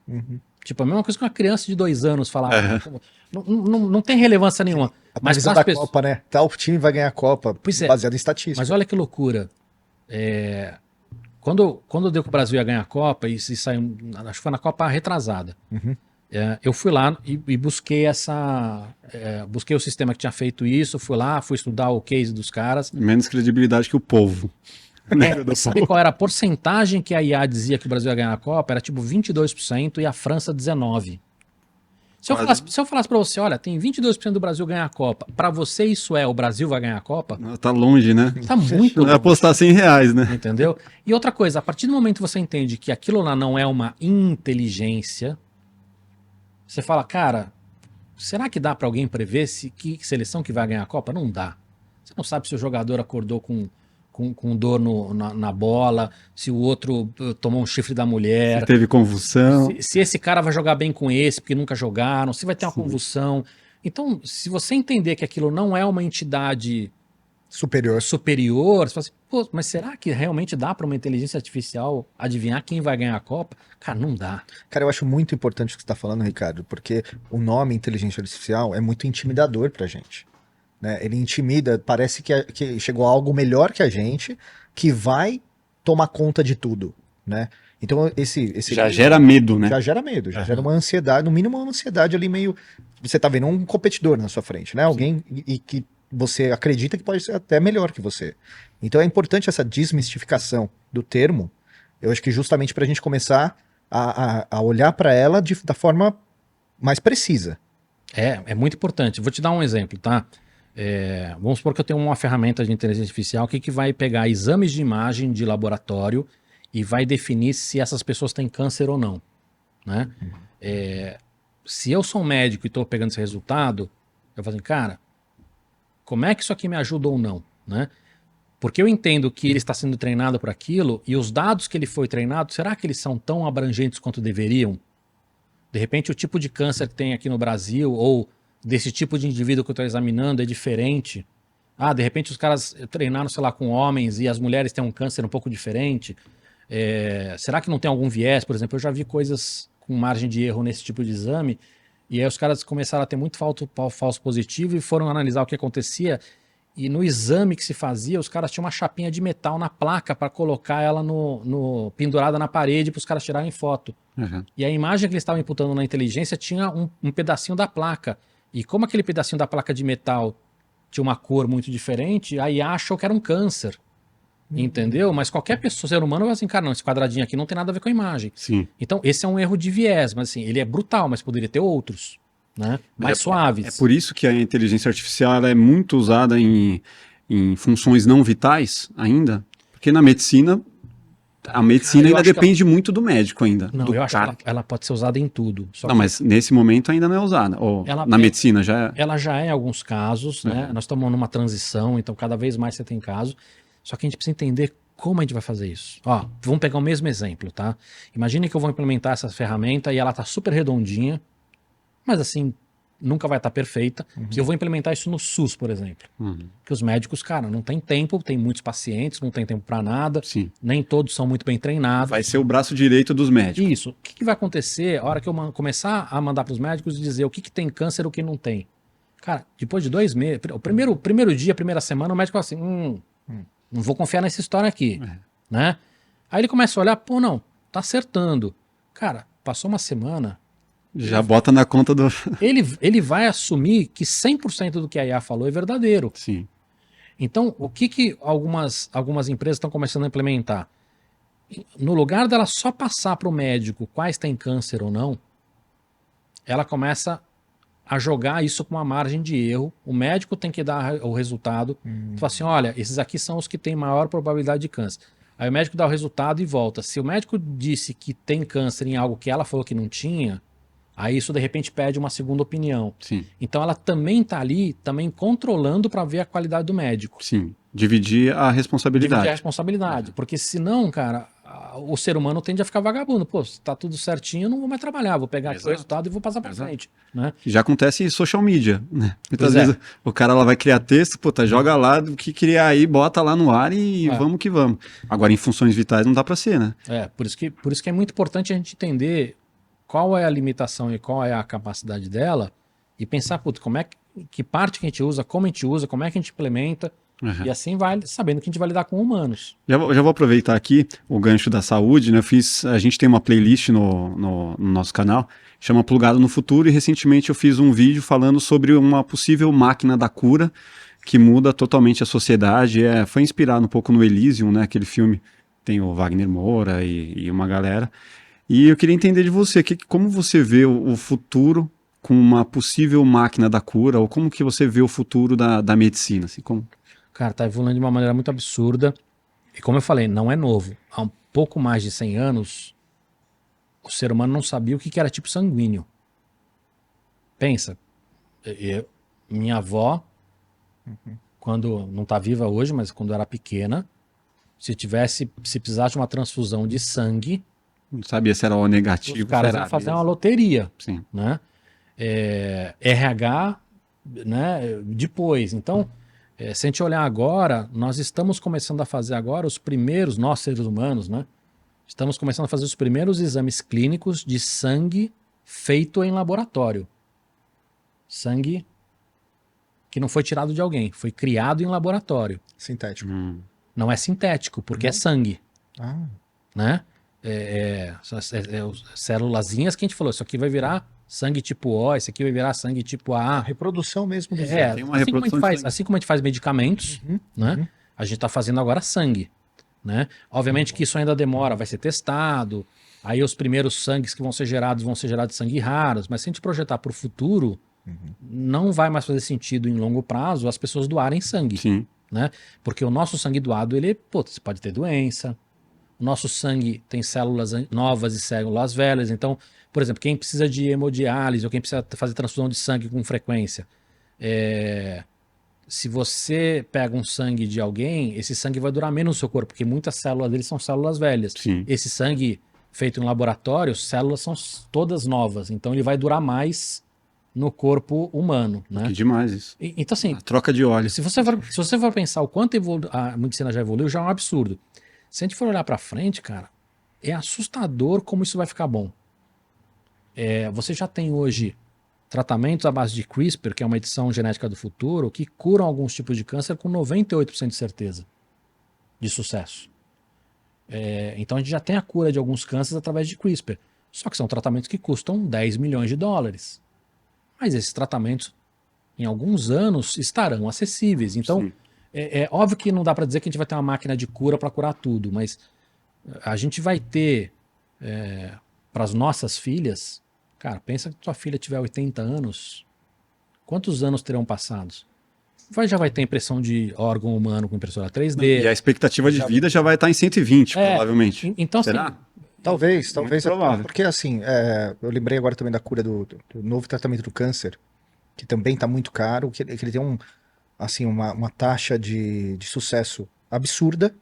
Uhum. Tipo, a mesma coisa que uma criança de 2 anos falar. Não tem relevância nenhuma. A previsão da Copa, né? Tal time vai ganhar a Copa, baseado em estatística. Mas olha que loucura. Quando deu que o Brasil ia ganhar a Copa, e saiu, acho que foi na Copa retrasada, eu fui lá e busquei busquei o sistema que tinha feito isso, fui estudar o case dos caras. Menos credibilidade que o povo. Sabe qual era a porcentagem que a IA dizia que o Brasil ia ganhar a Copa? Era tipo 22% e a França 19%. Se eu falasse pra você, olha, tem 22% do Brasil ganhar a Copa, pra você isso o Brasil vai ganhar a Copa? Tá longe, né? Tá muito longe. Vai apostar R$100, né? Entendeu? E outra coisa, a partir do momento que você entende que aquilo lá não é uma inteligência, você fala, cara, será que dá pra alguém prever que seleção que vai ganhar a Copa? Não dá. Você não sabe se o jogador acordou com dor na bola, se o outro tomou um chifre da mulher. Se teve convulsão. Se esse cara vai jogar bem com esse, porque nunca jogaram, se vai ter uma convulsão. Então, se você entender que aquilo não é uma entidade superior, você fala assim, pô, mas será que realmente dá para uma inteligência artificial adivinhar quem vai ganhar a Copa? Cara, não dá. Cara, eu acho muito importante o que você está falando, Ricardo, porque o nome inteligência artificial é muito intimidador pra gente. Ele intimida, parece que chegou algo melhor que a gente, que vai tomar conta de tudo, né? Então já gera medo, né? Já gera medo, já gera uma ansiedade, no mínimo uma ansiedade ali meio... Você tá vendo um competidor na sua frente, né? Alguém e que você acredita que pode ser até melhor que você. Então é importante essa desmistificação do termo, eu acho que justamente pra gente começar a olhar para ela da forma mais precisa. É muito importante. Vou te dar um exemplo, tá? Vamos supor que eu tenho uma ferramenta de inteligência artificial que vai pegar exames de imagem de laboratório e vai definir se essas pessoas têm câncer ou não, né? Se eu sou um médico e estou pegando esse resultado, eu falo assim, cara, como é que isso aqui me ajuda ou não, né? Porque eu entendo que ele está sendo treinado por aquilo e os dados que ele foi treinado, será que eles são tão abrangentes quanto deveriam? De repente o tipo de câncer que tem aqui no Brasil ou desse tipo de indivíduo que eu estou examinando é diferente. De repente os caras treinaram, sei lá, com homens e as mulheres têm um câncer um pouco diferente. Será que não tem algum viés? Por exemplo, eu já vi coisas com margem de erro nesse tipo de exame e aí os caras começaram a ter muito falso positivo e foram analisar o que acontecia E no exame que se fazia, os caras tinham uma chapinha de metal na placa para colocar ela pendurada na parede para os caras tirarem foto. Uhum. E a imagem que eles estavam imputando na inteligência tinha um pedacinho da placa. E como aquele pedacinho da placa de metal tinha uma cor muito diferente, aí achou que era um câncer. Entendeu? Mas qualquer pessoa, ser humano, vai assim, cara, não, esse quadradinho aqui não tem nada a ver com a imagem. Sim. Então, esse é um erro de viés, mas assim, ele é brutal, mas poderia ter outros, né? Mais suaves. É por isso que a inteligência artificial ela é muito usada em funções não vitais ainda, porque na medicina, a medicina ainda depende muito do médico ainda. Não, eu acho que ela pode ser usada em tudo. Não, mas nesse momento ainda não é usada. Ou na medicina já é? Ela já é em alguns casos, né? Nós estamos numa transição, então cada vez mais você tem casos. Só que a gente precisa entender como a gente vai fazer isso. Ó, vamos pegar o mesmo exemplo, tá? Imagine que eu vou implementar essa ferramenta e ela tá super redondinha, mas assim, nunca vai estar perfeita. E eu vou implementar isso no SUS, por exemplo. Que os médicos, cara, não tem tempo, tem muitos pacientes, não tem tempo para nada. Sim. Nem todos são muito bem treinados. Vai ser o braço direito dos médicos. Isso. O que vai acontecer a hora que eu começar a mandar para os médicos e dizer o que tem câncer e o que não tem? Cara, depois de 2 meses, o primeiro dia, a primeira semana, o médico fala assim, não vou confiar nessa história aqui, né? Aí ele começa a olhar, pô, não, tá acertando. Cara, passou uma semana... Já bota na conta do... Ele vai assumir que 100% do que a IA falou é verdadeiro. Sim. Então, o que algumas empresas estão começando a implementar? No lugar dela só passar para o médico quais têm câncer ou não, ela começa a jogar isso com uma margem de erro. O médico tem que dar o resultado. Fala assim, olha, esses aqui são os que têm maior probabilidade de câncer. Aí o médico dá o resultado e volta. Se o médico disse que tem câncer em algo que ela falou que não tinha, aí isso de repente pede uma segunda opinião. Sim. Então ela também está ali, também controlando para ver a qualidade do médico. Sim, dividir a responsabilidade. Dividir a responsabilidade. Porque senão, cara, o ser humano tende a ficar vagabundo. Pô, se tá tudo certinho, eu não vou mais trabalhar. Vou pegar aqui o resultado e vou passar para frente. Né? Já acontece em social media, né? Muitas vezes o cara lá vai criar texto, puta, joga lá do que criar aí, bota lá no ar e vamos que vamos. Agora, em funções vitais não dá para ser, né? Por isso que é muito importante a gente entender qual é a limitação e qual é a capacidade dela e pensar, puta, que parte que a gente usa, como a gente usa, como é que a gente implementa. E assim vai, sabendo que a gente vai lidar com humanos. Já vou aproveitar aqui o gancho da saúde, né? A gente tem uma playlist no nosso canal, chama Plugado no Futuro, e recentemente eu fiz um vídeo falando sobre uma possível máquina da cura que muda totalmente a sociedade. Foi inspirado um pouco no Elysium, né? Aquele filme, tem o Wagner Moura e uma galera. E eu queria entender de você, como você vê o futuro com uma possível máquina da cura, ou como que você vê o futuro da medicina? Assim, como... Cara, tá evoluindo de uma maneira muito absurda. E como eu falei, não é novo. Há um pouco mais de 100 anos, o ser humano não sabia o que era tipo sanguíneo. Pensa, minha avó, quando não tá viva hoje, mas quando era pequena, se precisasse de uma transfusão de sangue, não sabia se era O negativo. Os caras iam fazer uma loteria. Sim. Né? RH, né? Depois. Então, se a gente olhar agora, nós estamos começando a fazer agora os primeiros, nós seres humanos, né? Estamos começando a fazer os primeiros exames clínicos de sangue feito em laboratório. Sangue que não foi tirado de alguém, foi criado em laboratório. Sintético. Não é sintético, porque é sangue. Né? Célulazinhas que a gente falou, isso aqui vai virar sangue tipo O, esse aqui vai virar sangue tipo A. Reprodução mesmo. Tem uma reprodução assim como a gente faz medicamentos, né? A gente está fazendo agora sangue. Né? Obviamente que isso ainda demora, vai ser testado, aí os primeiros sangues que vão ser gerados de sangue raros, mas se a gente projetar para o futuro, não vai mais fazer sentido em longo prazo as pessoas doarem sangue. Sim. Né? Porque o nosso sangue doado, você pode ter doença, o nosso sangue tem células novas e células velhas, então, por exemplo, quem precisa de hemodiálise ou quem precisa fazer transfusão de sangue com frequência, se você pega um sangue de alguém, esse sangue vai durar menos no seu corpo, porque muitas células dele são células velhas. Sim. Esse sangue feito em laboratório, células são todas novas, então ele vai durar mais no corpo humano. Né? Que demais isso. Então, assim, a troca de óleo. Se você for pensar o quanto a medicina já evoluiu, já é um absurdo. Se a gente for olhar para frente, cara, é assustador como isso vai ficar bom. Você já tem hoje tratamentos à base de CRISPR, que é uma edição genética do futuro, que curam alguns tipos de câncer com 98% de certeza de sucesso. Então a gente já tem a cura de alguns cânceres através de CRISPR. Só que são tratamentos que custam 10 milhões de dólares. Mas esses tratamentos, em alguns anos, estarão acessíveis. Então, é óbvio que não dá para dizer que a gente vai ter uma máquina de cura para curar tudo, mas a gente vai ter, para as nossas filhas, cara, pensa que tua filha tiver 80 anos, quantos anos terão passados? Já vai ter impressão de órgão humano com impressora 3D. E a expectativa de vida já vai estar em 120, provavelmente. Então, será? Assim, Talvez. Provável. Porque assim, eu lembrei agora também da cura do novo tratamento do câncer, que também está muito caro, que ele tem uma taxa de sucesso absurda,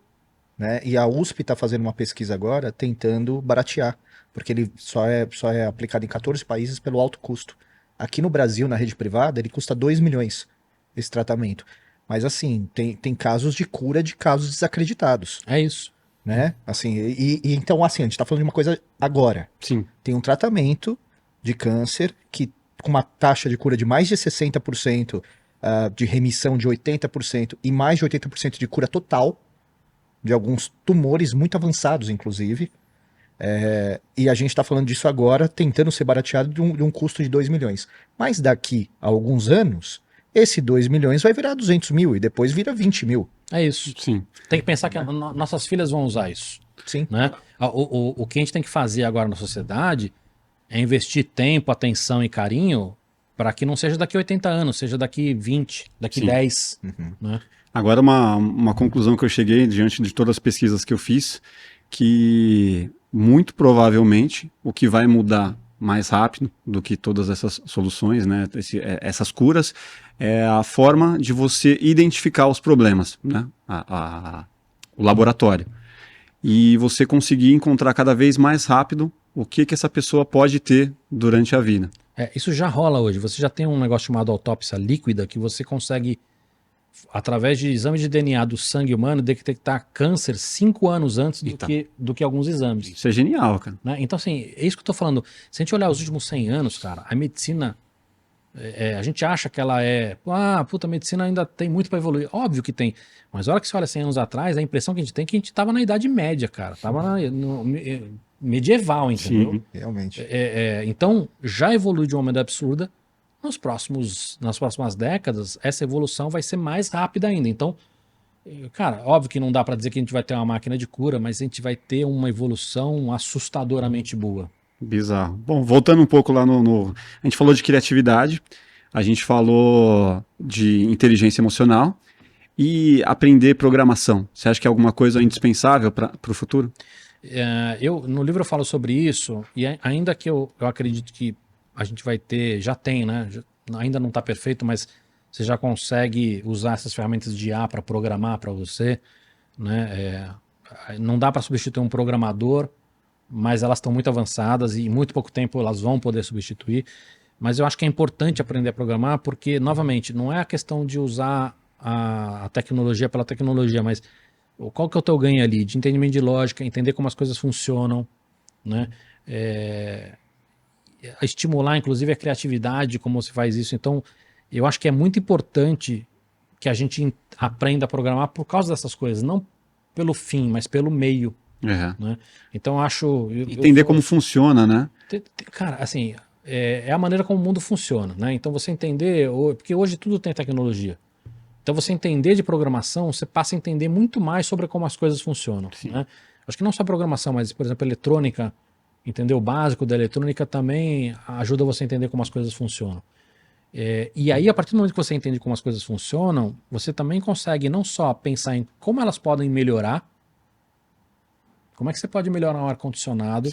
né? E a USP está fazendo uma pesquisa agora tentando baratear, porque ele só é aplicado em 14 países pelo alto custo. Aqui no Brasil, na rede privada, ele custa 2 milhões esse tratamento. Mas assim, tem casos de cura de casos desacreditados. É isso. Né? Assim, então, assim, a gente tá falando de uma coisa agora. Sim. Tem um tratamento de câncer que, com uma taxa de cura de mais de 60%, de remissão de 80% e mais de 80% de cura total, de alguns tumores muito avançados, inclusive. E a gente está falando disso agora, tentando ser barateado de um custo de 2 milhões. Mas daqui a alguns anos, esse 2 milhões vai virar 200 mil e depois vira 20 mil. É isso. Sim. Tem que pensar que nossas filhas vão usar isso. Sim. Né? O que a gente tem que fazer agora na sociedade é investir tempo, atenção e carinho para que não seja daqui 80 anos, seja daqui 20, daqui 10. Né? Agora uma conclusão que eu cheguei diante de todas as pesquisas que eu fiz, que muito provavelmente o que vai mudar mais rápido do que todas essas soluções, né, essas curas, é a forma de você identificar os problemas, né, o laboratório. E você conseguir encontrar cada vez mais rápido o que essa pessoa pode ter durante a vida. Isso já rola hoje. Você já tem um negócio chamado autópsia líquida que você consegue, através de exame de DNA do sangue humano, detectar câncer 5 anos antes do que alguns exames. Isso é genial, cara. Né? Então, assim, é isso que eu tô falando. Se a gente olhar os últimos 100 anos, cara, a medicina, a gente acha que ela a medicina ainda tem muito para evoluir. Óbvio que tem. Mas a hora que você olha 100 anos atrás, a impressão que a gente tem é que a gente tava na Idade Média, cara. Tava no medieval, entendeu? Sim, realmente. Então, já evoluiu de uma maneira absurda. Nas próximas décadas, essa evolução vai ser mais rápida ainda. Então, cara, óbvio que não dá para dizer que a gente vai ter uma máquina de cura, mas a gente vai ter uma evolução assustadoramente boa. Bizarro. Bom, voltando um pouco lá a gente falou de criatividade, a gente falou de inteligência emocional e aprender programação. Você acha que é alguma coisa indispensável para o futuro? No livro eu falo sobre isso, e ainda que eu acredito que a gente vai ter, já tem, né? Ainda não está perfeito, mas você já consegue usar essas ferramentas de IA para programar para você, né? Não dá para substituir um programador, mas elas estão muito avançadas e em muito pouco tempo elas vão poder substituir. Mas eu acho que é importante aprender a programar porque, novamente, não é a questão de usar a tecnologia pela tecnologia, mas qual que é o teu ganho ali? De entendimento de lógica, entender como as coisas funcionam, né? Estimular, inclusive, a criatividade, como você faz isso. Então, eu acho que é muito importante que a gente aprenda a programar por causa dessas coisas, não pelo fim, mas pelo meio. Né? Então, eu acho... Entender como funciona, né? Cara, assim, é a maneira como o mundo funciona, né? Então, você entender... Porque hoje tudo tem tecnologia. Então, você entender de programação, você passa a entender muito mais sobre como as coisas funcionam. Né? Acho que não só programação, mas, por exemplo, eletrônica... Entender o básico da eletrônica também ajuda você a entender como as coisas funcionam. E aí, a partir do momento que você entende como as coisas funcionam, você também consegue não só pensar em como elas podem melhorar, como é que você pode melhorar um ar-condicionado,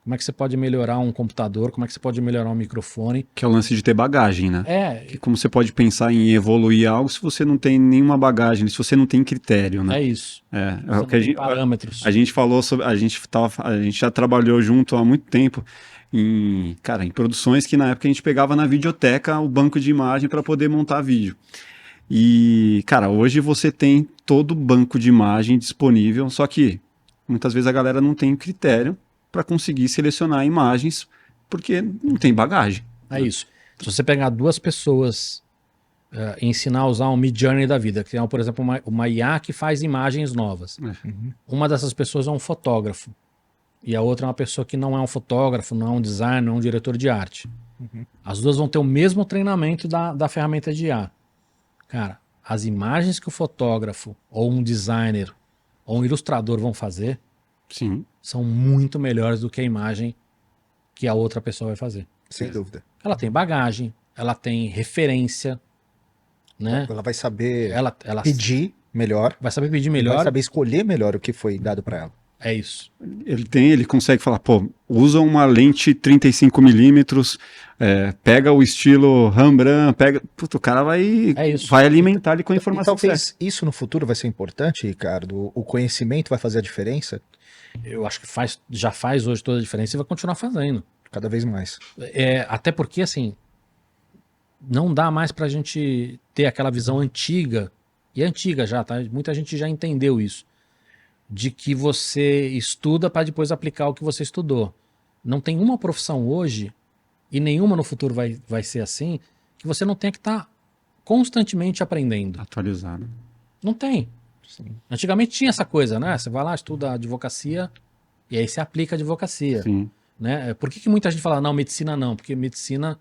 como é que você pode melhorar um computador, como é que você pode melhorar um microfone. Que é o lance de ter bagagem, né? Que como você pode pensar em evoluir algo se você não tem nenhuma bagagem, se você não tem critério, né? É isso. O que parâmetros. A gente falou sobre, a gente já trabalhou junto há muito tempo em produções que na época a gente pegava na videoteca o banco de imagem para poder montar vídeo. E, cara, hoje você tem todo o banco de imagem disponível, só que muitas vezes a galera não tem critério para conseguir selecionar imagens porque não tem bagagem. É isso. Se você pegar duas pessoas e ensinar a usar um Midjourney da vida, que é, por exemplo, uma IA que faz imagens novas. Uma dessas pessoas é um fotógrafo. E a outra é uma pessoa que não é um fotógrafo, não é um designer, não é um diretor de arte. As duas vão ter o mesmo treinamento da ferramenta de IA. Cara, as imagens que o fotógrafo, ou um designer, ou um ilustrador vão fazer, são muito melhores do que a imagem que a outra pessoa vai fazer. Sem dúvida. Ela tem bagagem, ela tem referência, né? Ela vai saber Ela pedir melhor. vai saber pedir melhor. Vai saber escolher melhor o que foi dado para ela. É isso. Ele consegue falar, pô, usa uma lente 35mm, pega o estilo Rembrandt, puta, o cara vai alimentar ele com a informação talvez certa. isso no futuro vai ser importante, Ricardo. O conhecimento vai fazer a diferença? Eu acho que já faz hoje toda a diferença e vai continuar fazendo. Cada vez mais. Até porque, assim, não dá mais pra gente ter aquela visão antiga, e é antiga já, tá? Muita gente já entendeu isso, de que você estuda para depois aplicar o que você estudou. Não tem uma profissão hoje, e nenhuma no futuro vai ser assim, que você não tenha que estar constantemente aprendendo. Atualizado. Não tem. Sim. Antigamente tinha essa coisa, né? Você vai lá, estuda advocacia, e aí você aplica a advocacia. Sim. Né? Por que muita gente fala, não, medicina não? Porque medicina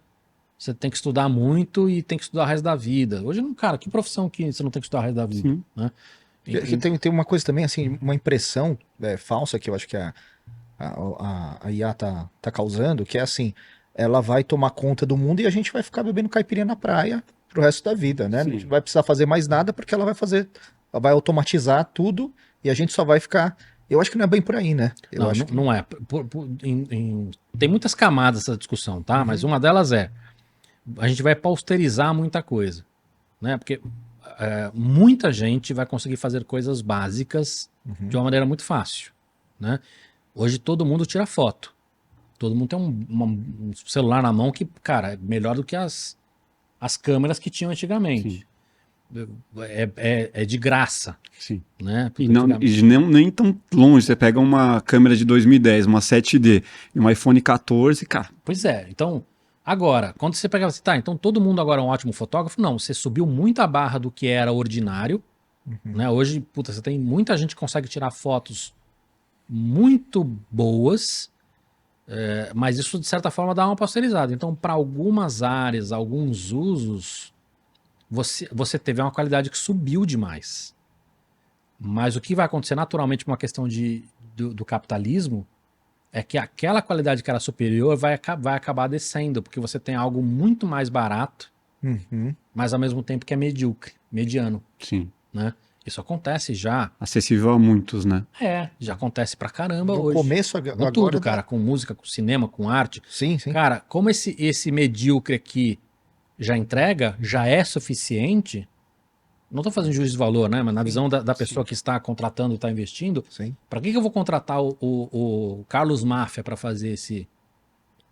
você tem que estudar muito e tem que estudar o resto da vida. Hoje, cara, que profissão que você não tem que estudar o resto da vida? Sim. Né? Tem uma coisa também, assim, uma impressão falsa que eu acho que a IA tá causando, que é assim, ela vai tomar conta do mundo e a gente vai ficar bebendo caipirinha na praia pro resto da vida, né? Sim. A gente não vai precisar fazer mais nada porque ela vai automatizar tudo e a gente só vai ficar... Eu acho que não é bem por aí, né? Não é. Tem muitas camadas essa discussão, tá? Mas uma delas a gente vai pausterizar muita coisa, né? Porque muita gente vai conseguir fazer coisas básicas de uma maneira muito fácil, né? Hoje todo mundo tira foto. Todo mundo tem um celular na mão que, cara, é melhor do que as câmeras que tinham antigamente. Sim. É de graça. Sim. Né? E nem tão longe. Você pega uma câmera de 2010, uma 7D, e um iPhone 14, cara. Pois é. Então, agora, quando você pega assim, tá, então todo mundo agora é um ótimo fotógrafo? Não, você subiu muito a barra do que era ordinário. Né? Hoje, puta, você tem muita gente que consegue tirar fotos muito boas, mas isso, de certa forma, dá uma pasteurizada. Então, para algumas áreas, alguns usos, você teve uma qualidade que subiu demais. Mas o que vai acontecer naturalmente com uma questão do capitalismo é que aquela qualidade que era superior vai acabar descendo, porque você tem algo muito mais barato, mas ao mesmo tempo que é medíocre, mediano. Sim. Né? Isso acontece já. Acessível a muitos, né? Já acontece pra caramba hoje. No começo, com agora... tudo, cara, com música, com cinema, com arte. Sim, sim. Cara, como esse medíocre aqui já entrega, já é suficiente, não estou fazendo juízo de valor, né? Mas na visão da pessoa que está contratando, está investindo, para que eu vou contratar o Carlos Máfia para fazer esse...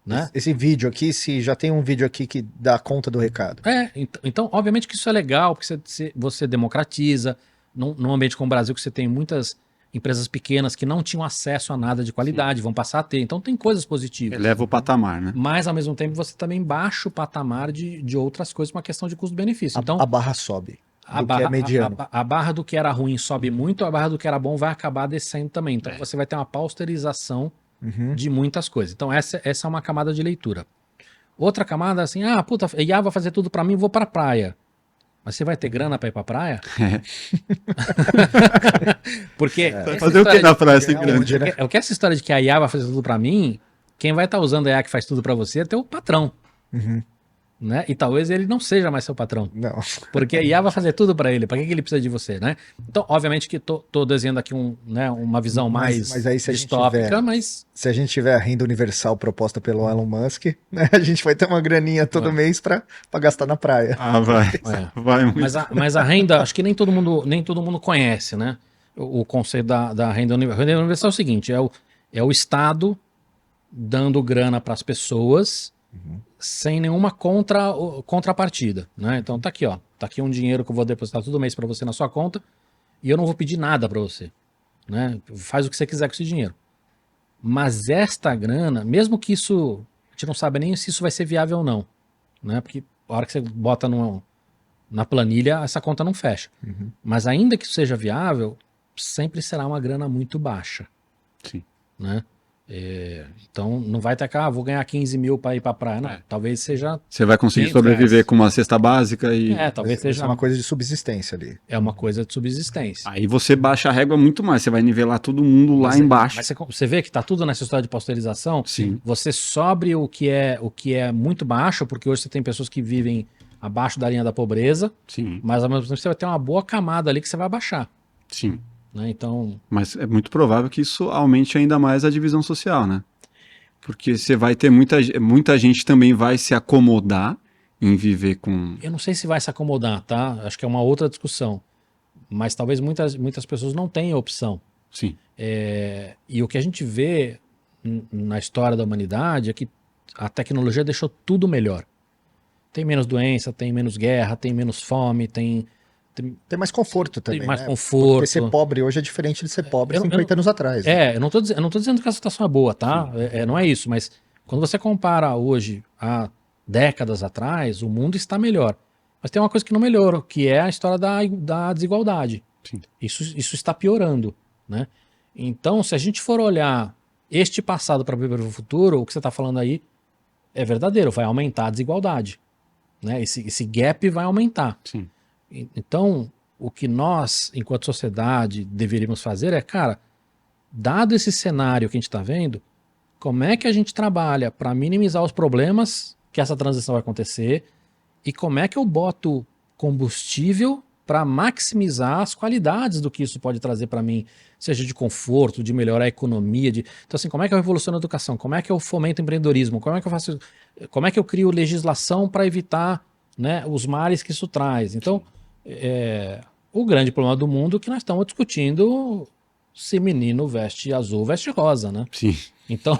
Né? Esse vídeo aqui, se já tem um vídeo aqui que dá conta do recado. Então, obviamente que isso é legal, porque você democratiza, num ambiente como o Brasil, que você tem muitas empresas pequenas que não tinham acesso a nada de qualidade, vão passar a ter. Então tem coisas positivas. Eleva o patamar, né? Mas, ao mesmo tempo, você também baixa o patamar de outras coisas, uma questão de custo-benefício. Então, a barra sobe. Que é mediano. A barra do que era ruim sobe muito, a barra do que era bom vai acabar descendo também. Então você vai ter uma pasteurização de muitas coisas. Então essa é uma camada de leitura. Outra camada é assim, puta, IA vai fazer tudo pra mim, vou pra praia. Mas você vai ter grana pra ir pra praia? Porque... Vai fazer o que na praia sem grana? O que essa história de que a IA vai fazer tudo pra mim, quem vai estar usando a IA que faz tudo pra você é teu patrão. Né? E talvez ele não seja mais seu patrão. Não. Porque a IA vai fazer tudo para ele. Para que ele precisa de você, né? Então, obviamente que tô desenhando aqui uma visão mais aí, se distópica, mas... Se a gente tiver a renda universal proposta pelo Elon Musk, né, a gente vai ter uma graninha todo mês para gastar na praia. Vai muito. Mas a renda, acho que nem todo mundo conhece, né? O conceito da renda universal. A renda universal é o seguinte, é o Estado dando grana para as pessoas... sem nenhuma contrapartida, né? Então tá aqui, ó. Tá aqui um dinheiro que eu vou depositar todo mês para você na sua conta e eu não vou pedir nada para você, né? Faz o que você quiser com esse dinheiro. Mas esta grana, mesmo que isso... A gente não sabe nem se isso vai ser viável ou não. né? Porque a hora que você bota na planilha, essa conta não fecha. Mas ainda que isso seja viável, sempre será uma grana muito baixa. Sim. Né? Então não vai ter vou ganhar 15 mil para ir para praia. Não, talvez seja. Você vai conseguir sobreviver com uma cesta básica e. Talvez seja uma coisa de subsistência ali. É uma coisa de subsistência. Aí você baixa a régua muito mais, você vai nivelar todo mundo lá embaixo. Mas você vê que tá tudo nessa história de pasteurização. Sim. Você sobe o que é muito baixo, porque hoje você tem pessoas que vivem abaixo da linha da pobreza. Sim. Mas ao mesmo tempo você vai ter uma boa camada ali que você vai baixar. Sim. Né? Então. Mas é muito provável que isso aumente ainda mais a divisão social, né? Porque você vai ter muita gente também vai se acomodar em viver com... Eu não sei se vai se acomodar, tá? Acho que é uma outra discussão. Mas talvez muitas pessoas não tenham opção. Sim. E o que a gente vê na história da humanidade é que a tecnologia deixou tudo melhor. Tem menos doença, tem menos guerra, tem menos fome, tem mais conforto também. Tem mais né? conforto. Porque ser pobre hoje é diferente de ser pobre 50 anos atrás. Né? Eu não tô dizendo que a situação é boa, tá? Não é isso, mas quando você compara hoje a décadas atrás, o mundo está melhor. Mas tem uma coisa que não melhorou, que é a história da desigualdade. Sim. Isso está piorando, né? Então, se a gente for olhar este passado para viver o futuro, o que você está falando aí é verdadeiro, vai aumentar a desigualdade. Né? Esse gap vai aumentar. Sim. Então, o que nós, enquanto sociedade, deveríamos fazer é, cara, dado esse cenário que a gente está vendo, como é que a gente trabalha para minimizar os problemas que essa transição vai acontecer e como é que eu boto combustível para maximizar as qualidades do que isso pode trazer para mim, seja de conforto, de melhorar a economia, então assim, como é que eu revoluciono a educação, como é que eu fomento o empreendedorismo, como é que eu crio legislação para evitar, né, os males que isso traz. Então, o grande problema do mundo é que nós estamos discutindo se menino veste azul, veste rosa, né? Sim. Então,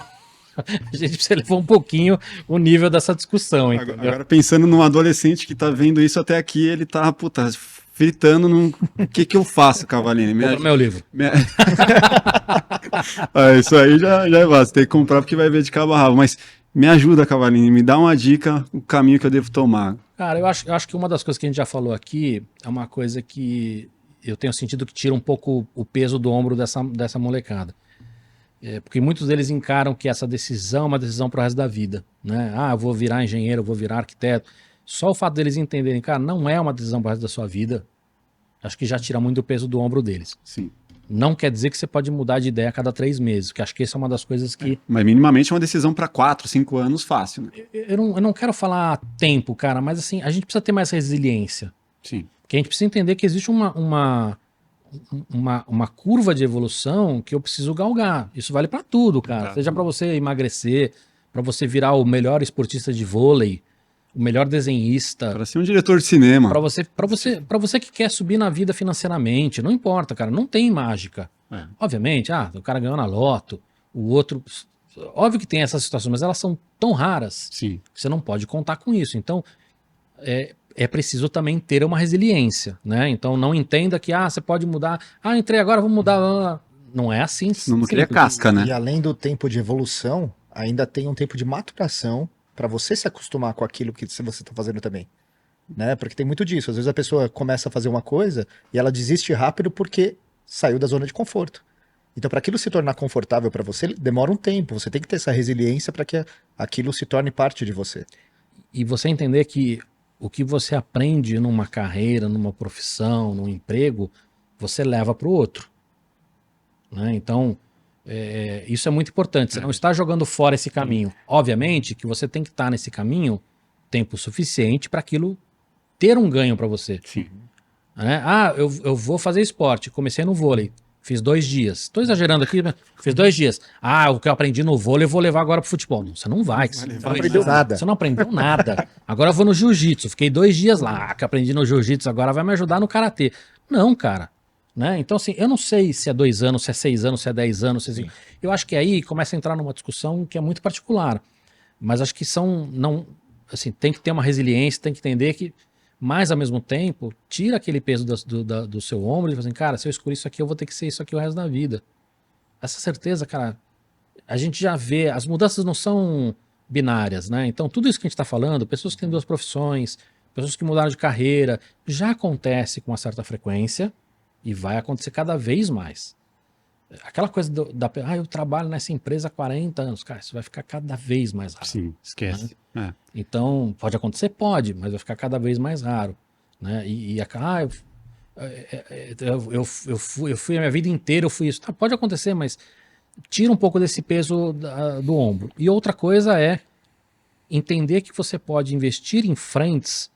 a gente precisa levar um pouquinho o nível dessa discussão. Agora pensando num adolescente que tá vendo isso até aqui, ele tá, fritando num... O que eu faço, Cavalini? Meu livro. Isso aí já é básico, tem que comprar porque vai ver de cabo a rabo. Mas me ajuda, Cavalini, me dá uma dica, o caminho que eu devo tomar. Cara, eu acho que uma das coisas que a gente já falou aqui é uma coisa que eu tenho sentido que tira um pouco o peso do ombro dessa molecada. Porque muitos deles encaram que essa decisão é uma decisão pro resto da vida. Né? Eu vou virar engenheiro, eu vou virar arquiteto. Só o fato deles entenderem, cara, não é uma decisão pro resto da sua vida, acho que já tira muito o peso do ombro deles. Sim. Não quer dizer que você pode mudar de ideia a cada 3 meses, porque acho que essa é uma das coisas que... Mas minimamente é uma decisão para 4, 5 anos fácil, né? Eu não quero falar tempo, cara, mas assim, a gente precisa ter mais resiliência. Sim. Porque a gente precisa entender que existe uma curva de evolução que eu preciso galgar. Isso vale para tudo, cara. Seja para você emagrecer, para você virar o melhor esportista de vôlei, o melhor desenhista. Para ser um diretor de cinema. Para você que quer subir na vida financeiramente, não importa, cara, não tem mágica. Obviamente, o cara ganhou na loto, o outro... Óbvio que tem essas situações, mas elas são tão raras. Sim. Que você não pode contar com isso. Então, é preciso também ter uma resiliência, né? Então, não entenda que, você pode mudar. Entrei agora, vou mudar. Não é assim. Não cria casca, né? E além do tempo de evolução, ainda tem um tempo de maturação para você se acostumar com aquilo que você está fazendo também. Né? Porque tem muito disso. Às vezes a pessoa começa a fazer uma coisa e ela desiste rápido porque saiu da zona de conforto. Então, para aquilo se tornar confortável para você, demora um tempo. Você tem que ter essa resiliência para que aquilo se torne parte de você. E você entender que o que você aprende numa carreira, numa profissão, num emprego, você leva para o outro. Né? Então, isso é muito importante. Você não está jogando fora esse caminho. Obviamente que você tem que estar nesse caminho tempo suficiente para aquilo ter um ganho para você. Sim. Né? Eu vou fazer esporte. Comecei no vôlei. Fiz 2 dias. Estou exagerando aqui, mas fiz 2 dias. O que eu aprendi no vôlei eu vou levar agora pro futebol. Não, você não vai. Você não aprendeu nada. Você não aprendeu nada. Agora eu vou no jiu-jitsu. Fiquei 2 dias lá. Que aprendi no jiu-jitsu agora vai me ajudar no karatê. Não, cara. Né? Então, assim, eu não sei se é 2 anos, se é 6 anos, se é 10 anos. Se é... Eu acho que aí começa a entrar numa discussão que é muito particular. Mas acho que tem que ter uma resiliência, tem que entender que, mas ao mesmo tempo, tira aquele peso do seu ombro e fala assim, cara, se eu escolher isso aqui, eu vou ter que ser isso aqui o resto da vida. Essa certeza, cara, a gente já vê, as mudanças não são binárias, né? Então, tudo isso que a gente está falando, pessoas que têm 2 profissões, pessoas que mudaram de carreira, já acontece com uma certa frequência e vai acontecer cada vez mais. Aquela coisa eu trabalho nessa empresa há 40 anos, cara, isso vai ficar cada vez mais raro. Sim, esquece. Né? Então, pode acontecer? Pode, mas vai ficar cada vez mais raro. Né? Eu fui a minha vida inteira, eu fui isso. Tá, pode acontecer, mas tira um pouco desse peso do ombro. E outra coisa é entender que você pode investir em frentes,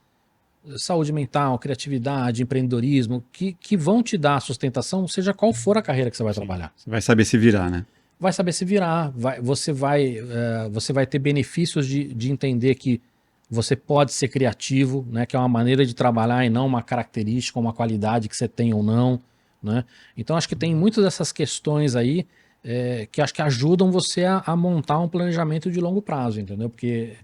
saúde mental, criatividade, empreendedorismo, que vão te dar sustentação, seja qual for a carreira que você vai trabalhar. Você vai saber se virar, né? Vai saber se virar, você vai ter benefícios de entender que você pode ser criativo, né, que é uma maneira de trabalhar e não uma característica, uma qualidade que você tem ou não. Né? Então acho que tem muitas dessas questões aí que acho que ajudam você a montar um planejamento de longo prazo, entendeu? Porque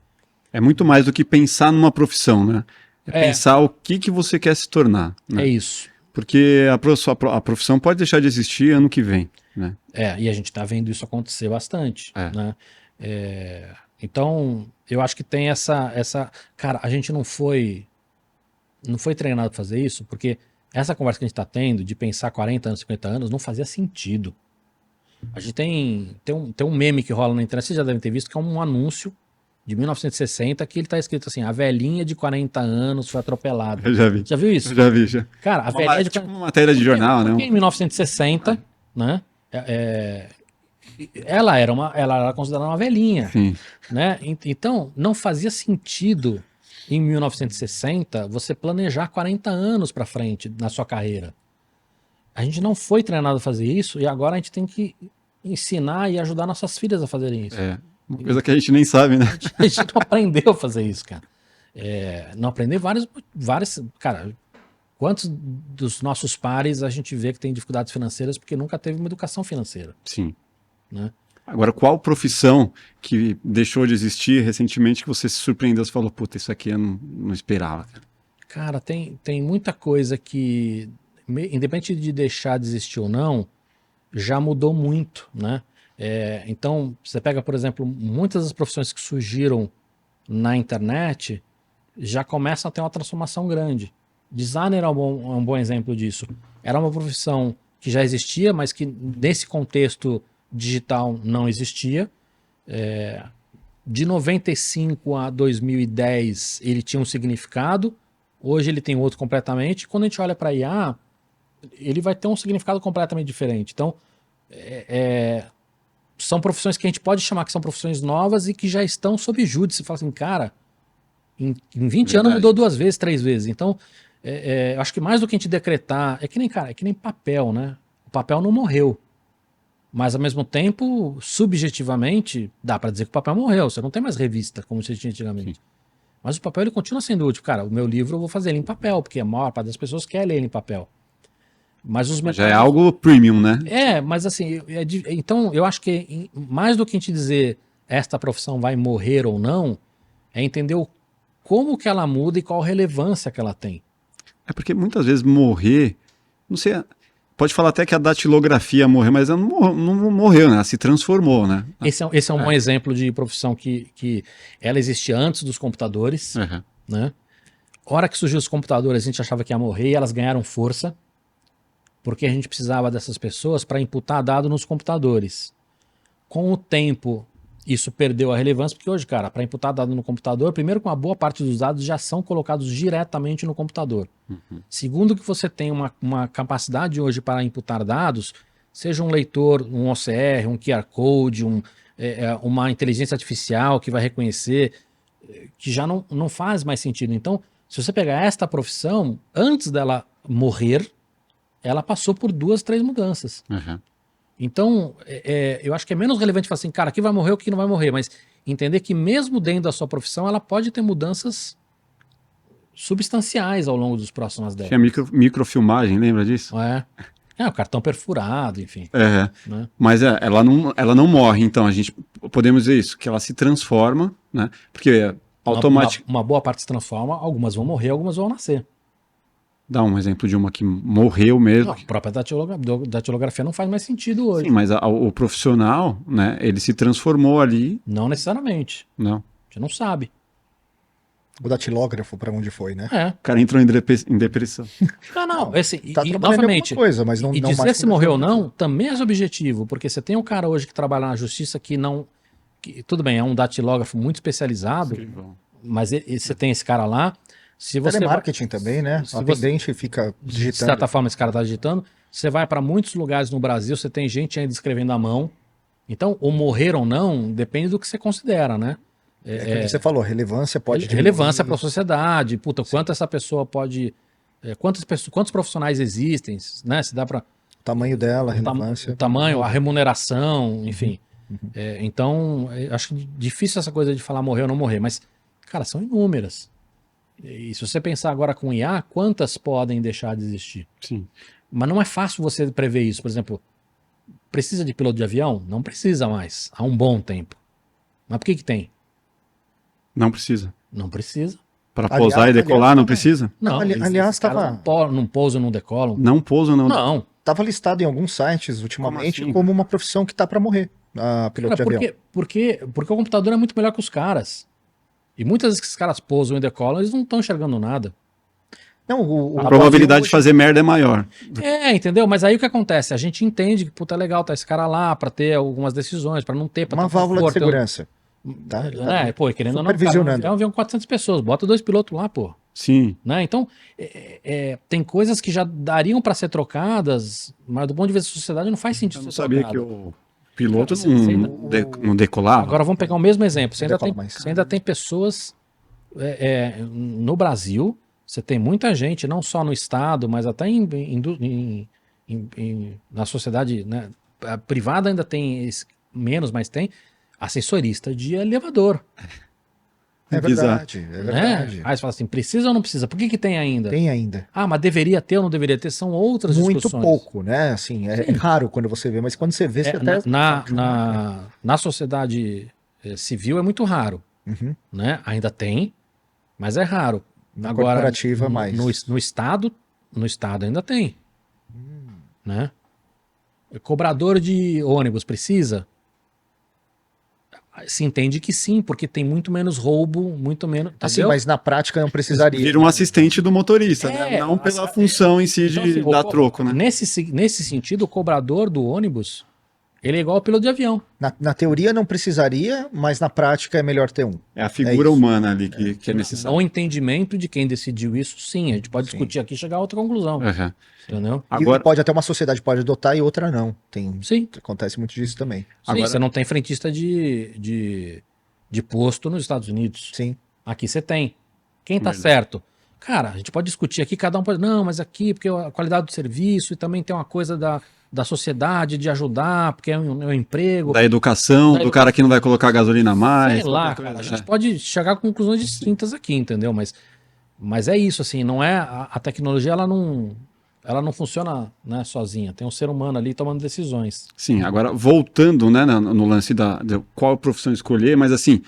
é muito mais do que pensar numa profissão, né? Pensar o que você quer se tornar. Né? É isso. Porque a profissão pode deixar de existir ano que vem. Né? E a gente está vendo isso acontecer bastante. Né? Então, eu acho que tem essa... Cara, a gente não foi treinado para fazer isso, porque essa conversa que a gente está tendo, de pensar 40 anos, 50 anos, não fazia sentido. A gente tem um meme que rola na internet, vocês já devem ter visto, que é um anúncio de 1960, que ele tá escrito assim: a velhinha de 40 anos foi atropelada. Eu já vi. Já viu isso? Eu já vi, já. Cara, a velhinha de... Tipo uma matéria de jornal, né? Porque em 1960, né? Ela era considerada uma velhinha. Sim. Né? Então, não fazia sentido em 1960 você planejar 40 anos para frente na sua carreira. A gente não foi treinado a fazer isso e agora a gente tem que ensinar e ajudar nossas filhas a fazerem isso. Uma coisa que a gente nem sabe, né? A gente não aprendeu a fazer isso, cara. Não aprendeu vários... Cara, quantos dos nossos pares a gente vê que tem dificuldades financeiras porque nunca teve uma educação financeira? Sim. Né? Agora, qual profissão que deixou de existir recentemente que você se surpreendeu e falou, puta, isso aqui eu não esperava? Cara, tem muita coisa que, independente de deixar de existir ou não, já mudou muito, né? Então, você pega, por exemplo, muitas das profissões que surgiram na internet já começam a ter uma transformação grande. Designer é um bom exemplo disso. Era uma profissão que já existia, mas que nesse contexto digital não existia. De 95 a 2010 ele tinha um significado, hoje ele tem outro completamente. Quando a gente olha para IA, ele vai ter um significado completamente diferente. Então, são profissões que a gente pode chamar que são profissões novas e que já estão sob júdice. Você fala assim, cara, em 20 anos mudou 2 vezes, 3 vezes. Então, acho que mais do que a gente decretar, é que nem papel, né? O papel não morreu. Mas, ao mesmo tempo, subjetivamente, dá para dizer que o papel morreu. Você não tem mais revista, como você tinha antigamente. Sim. Mas o papel ele continua sendo útil. Cara, o meu livro eu vou fazer ele em papel, porque a maior parte das pessoas quer ler ele em papel. Mas os mercados... Já é algo premium, né? Mas assim, então eu acho que mais do que a gente dizer esta profissão vai morrer ou não, é entender como que ela muda e qual a relevância que ela tem. Porque muitas vezes morrer, não sei, pode falar até que a datilografia morreu, mas ela não morreu, né? Ela se transformou, né? Esse é um bom exemplo de profissão que ela existia antes dos computadores, né? A hora que surgiu os computadores, a gente achava que ia morrer e elas ganharam força, porque a gente precisava dessas pessoas para imputar dado nos computadores. Com o tempo, isso perdeu a relevância, porque hoje, cara, para imputar dado no computador, primeiro que uma boa parte dos dados já são colocados diretamente no computador. Segundo que você tem uma capacidade hoje para imputar dados, seja um leitor, um OCR, um QR Code, uma inteligência artificial que vai reconhecer, que já não faz mais sentido. Então, se você pegar esta profissão, antes dela morrer, ela passou por 2, 3 mudanças. Então, eu acho que é menos relevante falar assim, cara, aqui vai morrer, o que não vai morrer, mas entender que mesmo dentro da sua profissão, ela pode ter mudanças substanciais ao longo dos próximos décadas. Tinha microfilmagem, lembra disso? O cartão perfurado, enfim. Né? Mas ela não morre, então a gente podemos dizer isso, que ela se transforma, né? Porque automaticamente... Uma boa parte se transforma, algumas vão morrer, algumas vão nascer. Dá um exemplo de uma que morreu mesmo. Não, a própria datilografia não faz mais sentido hoje. Sim, mas o profissional, né, ele se transformou ali. Não necessariamente. Não. A gente não sabe. O datilógrafo para onde foi, né? É. O cara entrou em depressão. Não. Esse, Tá e trabalhando em novamente, alguma coisa, mas não, e não dizer mais se com morreu ou datilografia. não também é subjetivo, porque você tem um cara hoje que trabalha na justiça que não... tudo bem, é um datilógrafo muito especializado, mas você tem esse cara lá. Se você Telemarketing também, né? se O você- atendente fica de digitando. certa forma, esse cara está digitando. Você vai para muitos lugares no Brasil, você tem gente ainda escrevendo à mão. Então, o morrer ou não, depende do que você considera, né? É que você falou, relevância pode Relevância diminuir. para a sociedade. Puta, quanto essa pessoa pode. Quantos profissionais existem, né? Se dá para. O tamanho dela, a O relevância. tamanho, a remuneração, enfim. Então, acho difícil essa coisa de falar morrer ou não morrer, mas, cara, são inúmeras. E se você pensar agora com IA, quantas podem deixar de existir? Sim. Mas não é fácil você prever isso. Por exemplo, precisa de piloto de avião? Não precisa mais, há um bom tempo. Mas por que tem? Não precisa. Não precisa. Para Aliás- pousar e decolar, aliás, não também. precisa? Não, Aliás, esses caras não pousam, não decolam. Não pousam, não. Não. Tava listado em alguns sites ultimamente Como assim? como uma profissão que tá para morrer, a piloto Cara, de avião. porque o computador é muito melhor que os caras. E muitas vezes que esses caras pousam e decolam, eles não estão enxergando nada. Não, A probabilidade de fazer merda é maior. Entendeu? Mas aí o que acontece? A gente entende que, puta, é legal tá esse cara lá pra ter algumas decisões, pra não ter... Pra uma ter válvula de conforto. segurança. Tá? Pô, querendo ou não, cara, Supervisionando. é um avião com 400 pessoas, bota 2 pilotos lá, pô. Sim. Né? Então, tem coisas que já dariam pra ser trocadas, mas do ponto de vista da sociedade não faz sentido Eu não ser sabia que trocado. o piloto Você não decolava. Agora vamos pegar o mesmo exemplo. Você Decola ainda mais. tem pessoas no Brasil, você tem muita gente, não só no Estado, mas até na sociedade, né, a privada ainda tem menos, mas tem assessorista de elevador. É Exato. verdade, é Né? verdade. Aí você fala assim, precisa ou não precisa? Por que tem ainda? Tem ainda. Ah, mas deveria ter ou não deveria ter? São outras Muito discussões. pouco, né? Assim, é raro quando você vê, mas quando você vê, você até... Na sociedade civil é muito raro. Uhum. Né? Ainda tem, mas é raro. Na Agora, corporativa, mais. no estado ainda tem. Né? Cobrador de ônibus precisa? Se entende que sim, porque tem muito menos roubo, muito menos. Assim, Entendeu? mas na prática não precisaria. Vira um assistente do motorista, né? Não pela função em si Então, de assim, dar troco, né? Nesse sentido, o cobrador do ônibus, ele é igual ao piloto de avião. Na teoria não precisaria, mas na prática é melhor ter um. É a figura isso. humana ali que é necessária. No entendimento de quem decidiu isso, sim. A gente pode discutir aqui e chegar a outra conclusão. Uhum. Entendeu? Agora, E pode até uma sociedade pode adotar e outra não. Sim. Acontece muito disso também. Sim, Agora- você não tem frentista de posto nos Estados Unidos. Sim. Aqui você tem. Quem tá Verdade. certo? Cara, a gente pode discutir aqui, cada um pode. Não, mas aqui, porque a qualidade do serviço e também tem uma coisa da sociedade de ajudar, porque é um emprego. da educação, Da do cara que não vai colocar gasolina a mais. Sei lá, qualquer cara. A coisa, gente né? pode chegar a conclusões distintas aqui, entendeu? Mas é isso, assim, não é. A tecnologia, ela não funciona, né, sozinha. Tem um ser humano ali tomando decisões. Sim, agora voltando, né, no lance de qual profissão escolher, mas assim,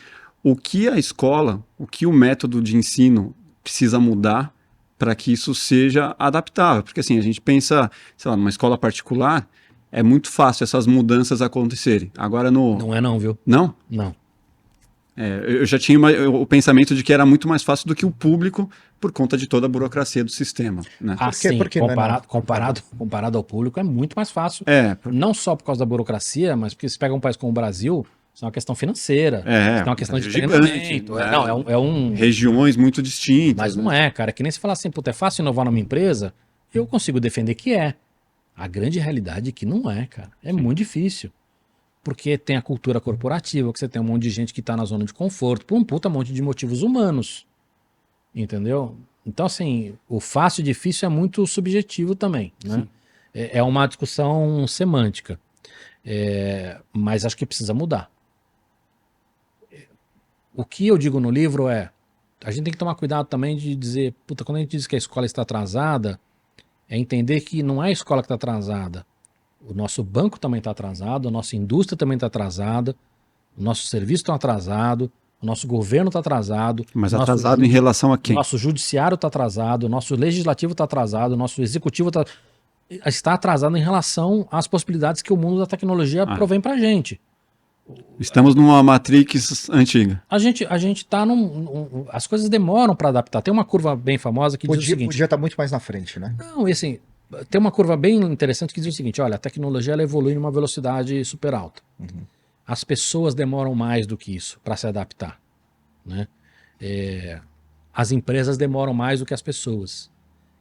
o que a escola, o que o método de ensino precisa mudar para que isso seja adaptável? Porque assim, a gente pensa, sei lá, numa escola particular, é muito fácil essas mudanças acontecerem. Agora Não é não, viu? Não? Não. Eu já tinha o pensamento de que era muito mais fácil do que o público por conta de toda a burocracia do sistema, né? Assim, Por que não é não? comparado ao público, é muito mais fácil. É, Não só por causa da burocracia, mas porque se pega um país como o Brasil, isso é uma questão financeira. É, isso é uma questão de gigante, treinamento. né? Não, é um. regiões muito distintas. Mas não né? é, cara. É que nem se falar assim, puta, é fácil inovar numa empresa, eu consigo defender que é. A grande realidade é que não é, cara. É muito difícil. Porque tem a cultura corporativa, que você tem um monte de gente que tá na zona de conforto, por um puta monte de motivos humanos. Entendeu? Então, assim, o fácil e difícil é muito subjetivo também, né? É uma discussão semântica. Mas acho que precisa mudar. O que eu digo no livro é, a gente tem que tomar cuidado também de dizer, puta, quando a gente diz que a escola está atrasada, é entender que não é a escola que está atrasada. O nosso banco também está atrasado, a nossa indústria também está atrasada, o nosso serviço está atrasado, o nosso governo está atrasado. Mas atrasado em relação a quem? Nosso judiciário está atrasado, o nosso legislativo está atrasado, o nosso executivo está atrasado em relação às possibilidades que o mundo da tecnologia provém para a gente. Estamos numa Matrix antiga. A gente está as coisas demoram para adaptar. Tem uma curva bem famosa que diz o seguinte... Podia estar muito mais na frente, né? Não, e assim, tem uma curva bem interessante que diz o seguinte, olha, a tecnologia ela evolui numa velocidade super alta. As pessoas demoram mais do que isso para se adaptar, né? As empresas demoram mais do que as pessoas.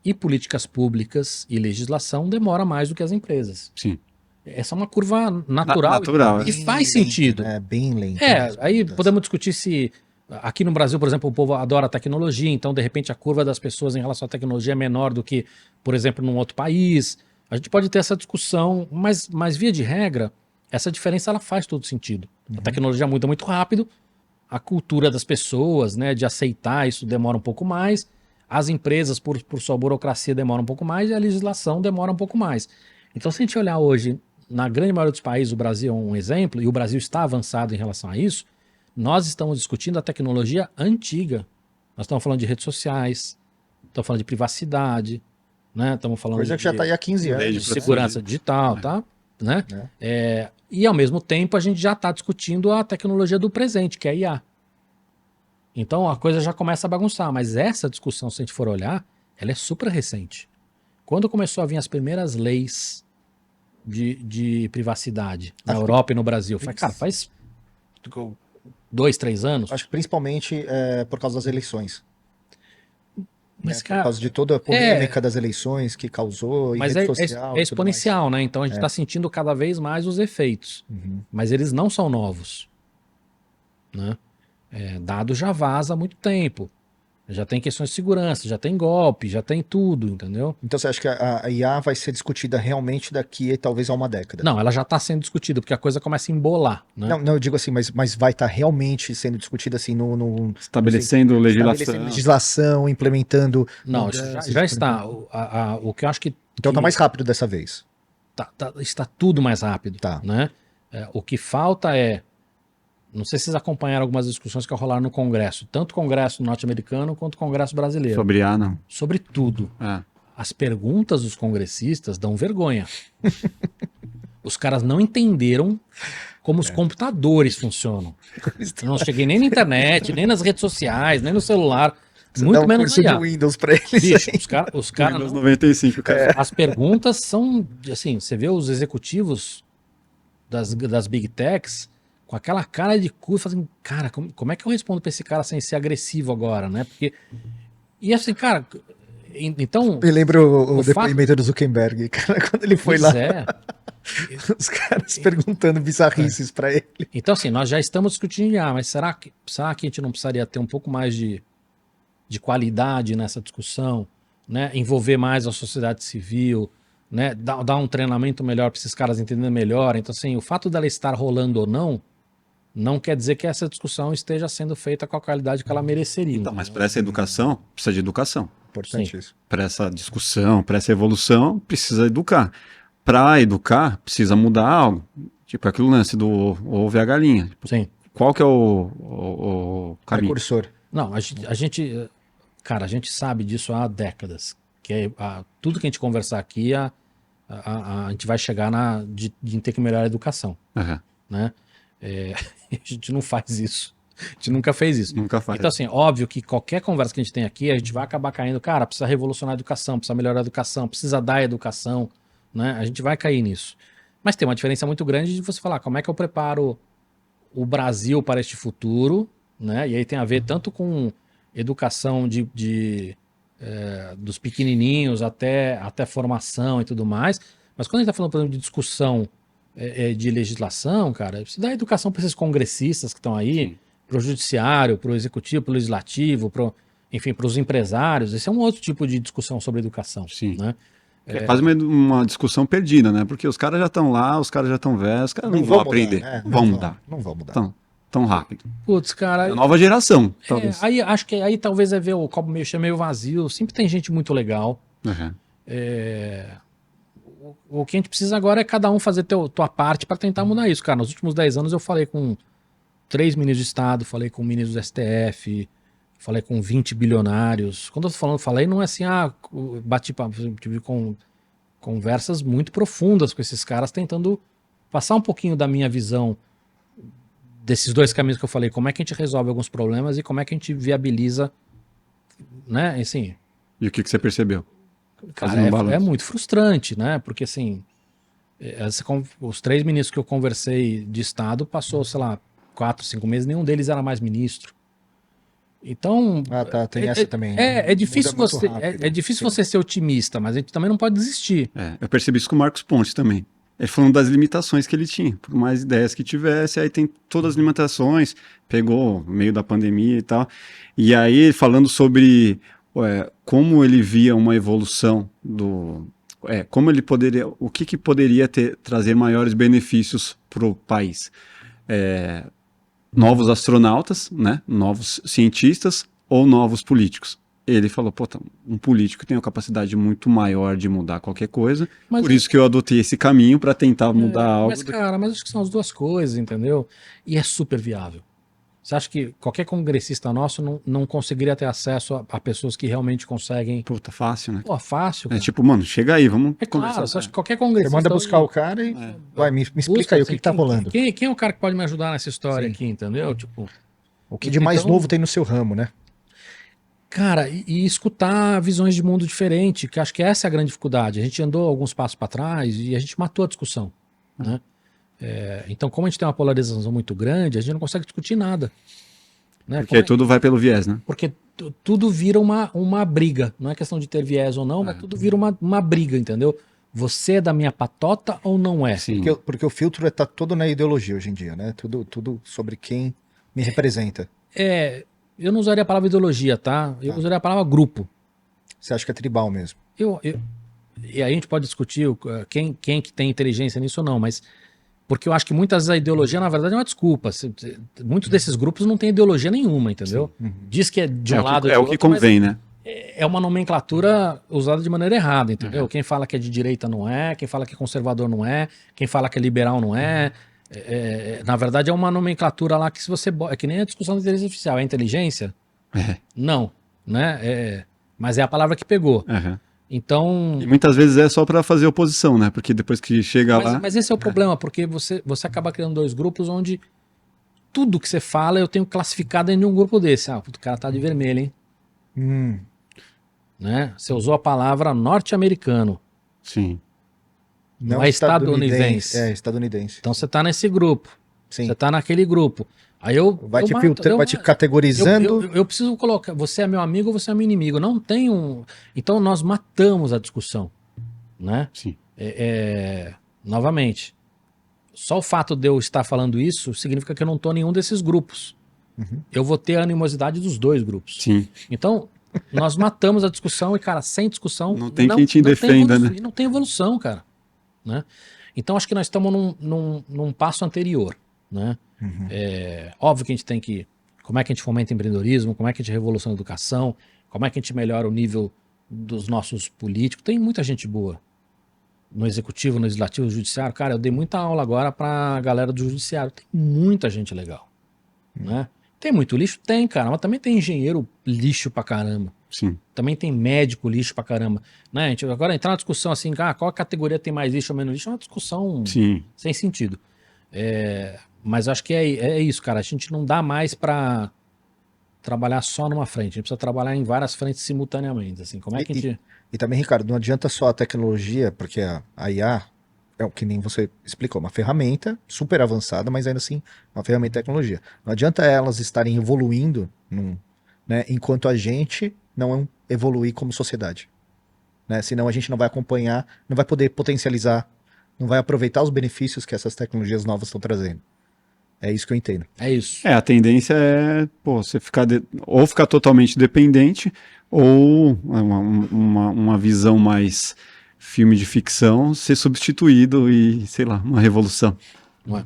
E políticas públicas e legislação demoram mais do que as empresas. Sim. Essa é uma curva natural. E faz sentido. É bem lento. Aí podemos discutir se... Aqui no Brasil, por exemplo, o povo adora a tecnologia, então, de repente, a curva das pessoas em relação à tecnologia é menor do que, por exemplo, num outro país. A gente pode ter essa discussão, mas via de regra, essa diferença ela faz todo sentido. A tecnologia muda muito rápido, a cultura das pessoas, né, de aceitar isso demora um pouco mais, as empresas, por sua burocracia, demoram um pouco mais e a legislação demora um pouco mais. Então, se a gente olhar hoje, na grande maioria dos países, o Brasil é um exemplo, e o Brasil está avançado em relação a isso, nós estamos discutindo a tecnologia antiga. Nós estamos falando de redes sociais, estamos falando de privacidade, né? Estamos falando Coisa que já está aí há 15 anos. de segurança digital, tá? Né? E ao mesmo tempo a gente já está discutindo a tecnologia do presente, que é a IA. Então a coisa já começa a bagunçar, mas essa discussão, se a gente for olhar, ela é super recente. Quando começou a vir as primeiras leis de privacidade na Europa e no Brasil, faz 2, 3 anos. Acho que principalmente por causa das eleições. Mas, Por causa de toda a polêmica das eleições que causou, mas rede social, é exponencial, né? Então a gente está sentindo cada vez mais os efeitos. Mas eles não são novos, né? Dado já vaza há muito tempo. Já tem questões de segurança, já tem golpe, já tem tudo, entendeu? Então você acha que a IA vai ser discutida realmente daqui talvez a uma década? Não, ela já está sendo discutida, porque a coisa começa a embolar, né? Não, eu digo assim, mas vai estar realmente sendo discutida assim Estabelecendo legislação, implementando... Não, já está. O que eu acho que... Então está mais rápido dessa vez. Está tudo mais rápido, Tá. né? O que falta é... Não sei se vocês acompanharam algumas discussões que rolaram no Congresso, tanto o Congresso norte-americano quanto o Congresso brasileiro. Sobre IA, não. Sobre tudo. As perguntas dos congressistas dão vergonha. Os caras não entenderam como os computadores funcionam. Eu não cheguei nem na internet, nem nas redes sociais, nem no celular. Você muito dá um menos curso IA. de Windows para eles. Bicho, os caras Windows 95, cara. As perguntas são, assim, você vê os executivos das Big Techs com aquela cara de cu, fazendo, cara, como é que eu respondo pra esse cara sem ser agressivo agora, né? Porque, e assim, cara, então... Me lembro o depoimento do Zuckerberg, cara, quando ele foi lá. Os caras perguntando bizarrices pra ele. Então, assim, nós já estamos discutindo IA, mas será que a gente não precisaria ter um pouco mais de qualidade nessa discussão, né? Envolver mais a sociedade civil, né? Dar um treinamento melhor para esses caras entenderem melhor. Então, assim, o fato dela estar rolando ou não quer dizer que essa discussão esteja sendo feita com a qualidade que ela mereceria. Então, mas para essa educação, precisa de educação. Importante isso. Para essa discussão, para essa evolução, precisa educar. Para educar, precisa mudar algo. Tipo aquele lance do ovo e a galinha. Sim. Qual que é o caminho? Precursor. Não, a gente, cara, a gente sabe disso há décadas. Que tudo que a gente conversar aqui, a gente vai chegar de ter que melhorar a educação. Né? A gente não faz isso. A gente nunca fez isso. Nunca faz. Então, assim, óbvio que qualquer conversa que a gente tem aqui, a gente vai acabar caindo, cara, precisa revolucionar a educação, precisa melhorar a educação, precisa dar a educação, né? A gente vai cair nisso. Mas tem uma diferença muito grande de você falar, como é que eu preparo o Brasil para este futuro, né? E aí tem a ver tanto com educação dos pequenininhos até formação e tudo mais. Mas quando a gente está falando, por exemplo, de discussão de legislação, cara, precisa dar educação para esses congressistas que estão aí, para o judiciário, para o executivo, para o legislativo, enfim, para os empresários. Esse é um outro tipo de discussão sobre educação. Sim. Né? É quase uma discussão perdida, né? Porque os caras já estão lá, os caras já estão velhos, os caras não vão aprender. Não vão mudar. Tão rápido. Putz, cara... É a nova geração, talvez. Aí acho que aí talvez é ver o copo meio vazio. Sempre tem gente muito legal. O que a gente precisa agora é cada um fazer tua parte para tentar mudar isso, cara. Nos últimos 10 anos eu falei com 3 ministros de Estado, falei com ministros do STF, falei com 20 bilionários. Quando eu tô falando, falei, não é assim, bati papo, tive conversas muito profundas com esses caras, tentando passar um pouquinho da minha visão desses dois caminhos que eu falei, como é que a gente resolve alguns problemas e como é que a gente viabiliza, né, assim... E o que você percebeu? Cara, é muito frustrante, né, porque assim, os 3 ministros que eu conversei de Estado passou, sei lá, 4, 5 meses, nenhum deles era mais ministro. Então... tem essa também. É difícil você ser otimista, mas a gente também não pode desistir. Eu percebi isso com o Marcos Pontes também. Ele falando das limitações que ele tinha. Por mais ideias que tivesse, aí tem todas as limitações, pegou no meio da pandemia e tal. E aí, falando sobre como ele via uma evolução como ele poderia, o que poderia trazer maiores benefícios para o país. Novos astronautas, né? Novos cientistas ou novos políticos. Ele falou, um político tem uma capacidade muito maior de mudar qualquer coisa, por isso que eu adotei esse caminho para tentar mudar algo. Mas, cara, acho que são as duas coisas, entendeu? E é super viável. Você acha que qualquer congressista nosso não conseguiria ter acesso a pessoas que realmente conseguem... Fácil, né? Fácil, cara. Tipo, mano, chega aí, vamos conversar. Claro, você acha que qualquer congressista... Você manda buscar o cara e vai, me explica aí o que tá rolando. Quem é o cara que pode me ajudar nessa história aqui, entendeu? Tipo... O que de mais novo tem no seu ramo, né? Cara, e escutar visões de mundo diferente, que acho que essa é a grande dificuldade. A gente andou alguns passos para trás e a gente matou a discussão, né? Então, como a gente tem uma polarização muito grande, a gente não consegue discutir nada. Né? Porque tudo vai pelo viés, né? Porque tudo vira uma briga. Não é questão de ter viés ou não, mas tudo vira uma briga, entendeu? Você é da minha patota ou não é? Sim. Porque o filtro tá todo na ideologia hoje em dia, né? Tudo sobre quem me representa. Eu não usaria a palavra ideologia, tá? Eu usaria a palavra grupo. Você acha que é tribal mesmo? E aí a gente pode discutir quem que tem inteligência nisso ou não, mas... Porque eu acho que muitas vezes a ideologia, na verdade, é uma desculpa. Muitos desses grupos não têm ideologia nenhuma, entendeu? Diz que é de um lado... É o que convém, né? É uma nomenclatura usada de maneira errada, entendeu? Quem fala que é de direita não é, quem fala que é conservador não é, quem fala que é liberal não é. Na verdade, é uma nomenclatura lá que se você... É que nem a discussão da inteligência artificial. É inteligência? Não, né? Mas é a palavra que pegou. Então... E muitas vezes é só para fazer oposição, né? Porque depois que chega lá... Mas esse é o problema, porque você acaba criando 2 grupos onde tudo que você fala eu tenho classificado em um grupo desse. O cara tá de vermelho, hein? Né? Você usou a palavra norte-americano. Sim. Não é estadunidense. É estadunidense. Então você tá nesse grupo. Sim. Você tá naquele grupo. Aí vai te filtrando, vai te categorizando. Eu preciso colocar, você é meu amigo ou você é meu inimigo. Não tem Então nós matamos a discussão, né? Sim. Novamente, só o fato de eu estar falando isso significa que eu não tô em nenhum desses grupos. Eu vou ter a animosidade dos 2 grupos. Sim. Então, nós matamos a discussão e, cara, sem discussão... Não tem quem te defenda, né? Não tem evolução, cara. Né? Então, acho que nós estamos num passo anterior, né? Óbvio que a gente tem que... Como é que a gente fomenta empreendedorismo? Como é que a gente revoluciona a educação? Como é que a gente melhora o nível dos nossos políticos? Tem muita gente boa no executivo, no legislativo, no judiciário. Cara, eu dei muita aula agora pra galera do judiciário. Tem muita gente legal, né? Tem muito lixo? Tem, cara, mas também tem engenheiro lixo pra caramba. Sim. Também tem médico lixo pra caramba. Né? A gente agora entrar na discussão assim, qual categoria tem mais lixo ou menos lixo, é uma discussão sem sentido. Mas acho que é isso, cara. A gente não dá mais pra trabalhar só numa frente. A gente precisa trabalhar em várias frentes simultaneamente. Assim. Como é que a gente... E também, Ricardo, não adianta só a tecnologia, porque a IA é o que nem você explicou, uma ferramenta super avançada, mas ainda assim uma ferramenta de tecnologia. Não adianta elas estarem evoluindo, né, enquanto a gente não evoluir como sociedade. Né? Senão a gente não vai acompanhar, não vai poder potencializar, não vai aproveitar os benefícios que essas tecnologias novas estão trazendo. É isso que eu entendo. É isso. A tendência é você ficar ou ficar totalmente dependente, ou uma visão mais filme de ficção ser substituído e, sei lá, uma revolução. Ué.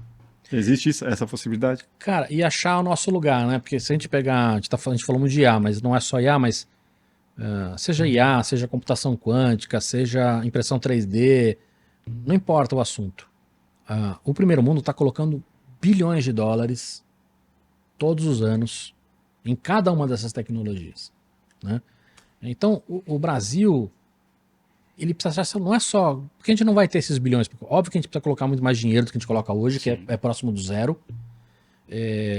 Existe essa possibilidade? Cara, e achar o nosso lugar, né? Porque se a gente pegar, a gente falou muito de IA, mas não é só IA, mas seja IA, seja computação quântica, seja impressão 3D, não importa o assunto. O primeiro mundo está colocando bilhões de dólares todos os anos em cada uma dessas tecnologias, né? Então, o Brasil, ele precisa achar, não é só... Porque a gente não vai ter esses bilhões. Óbvio que a gente precisa colocar muito mais dinheiro do que a gente coloca hoje, que é próximo do zero.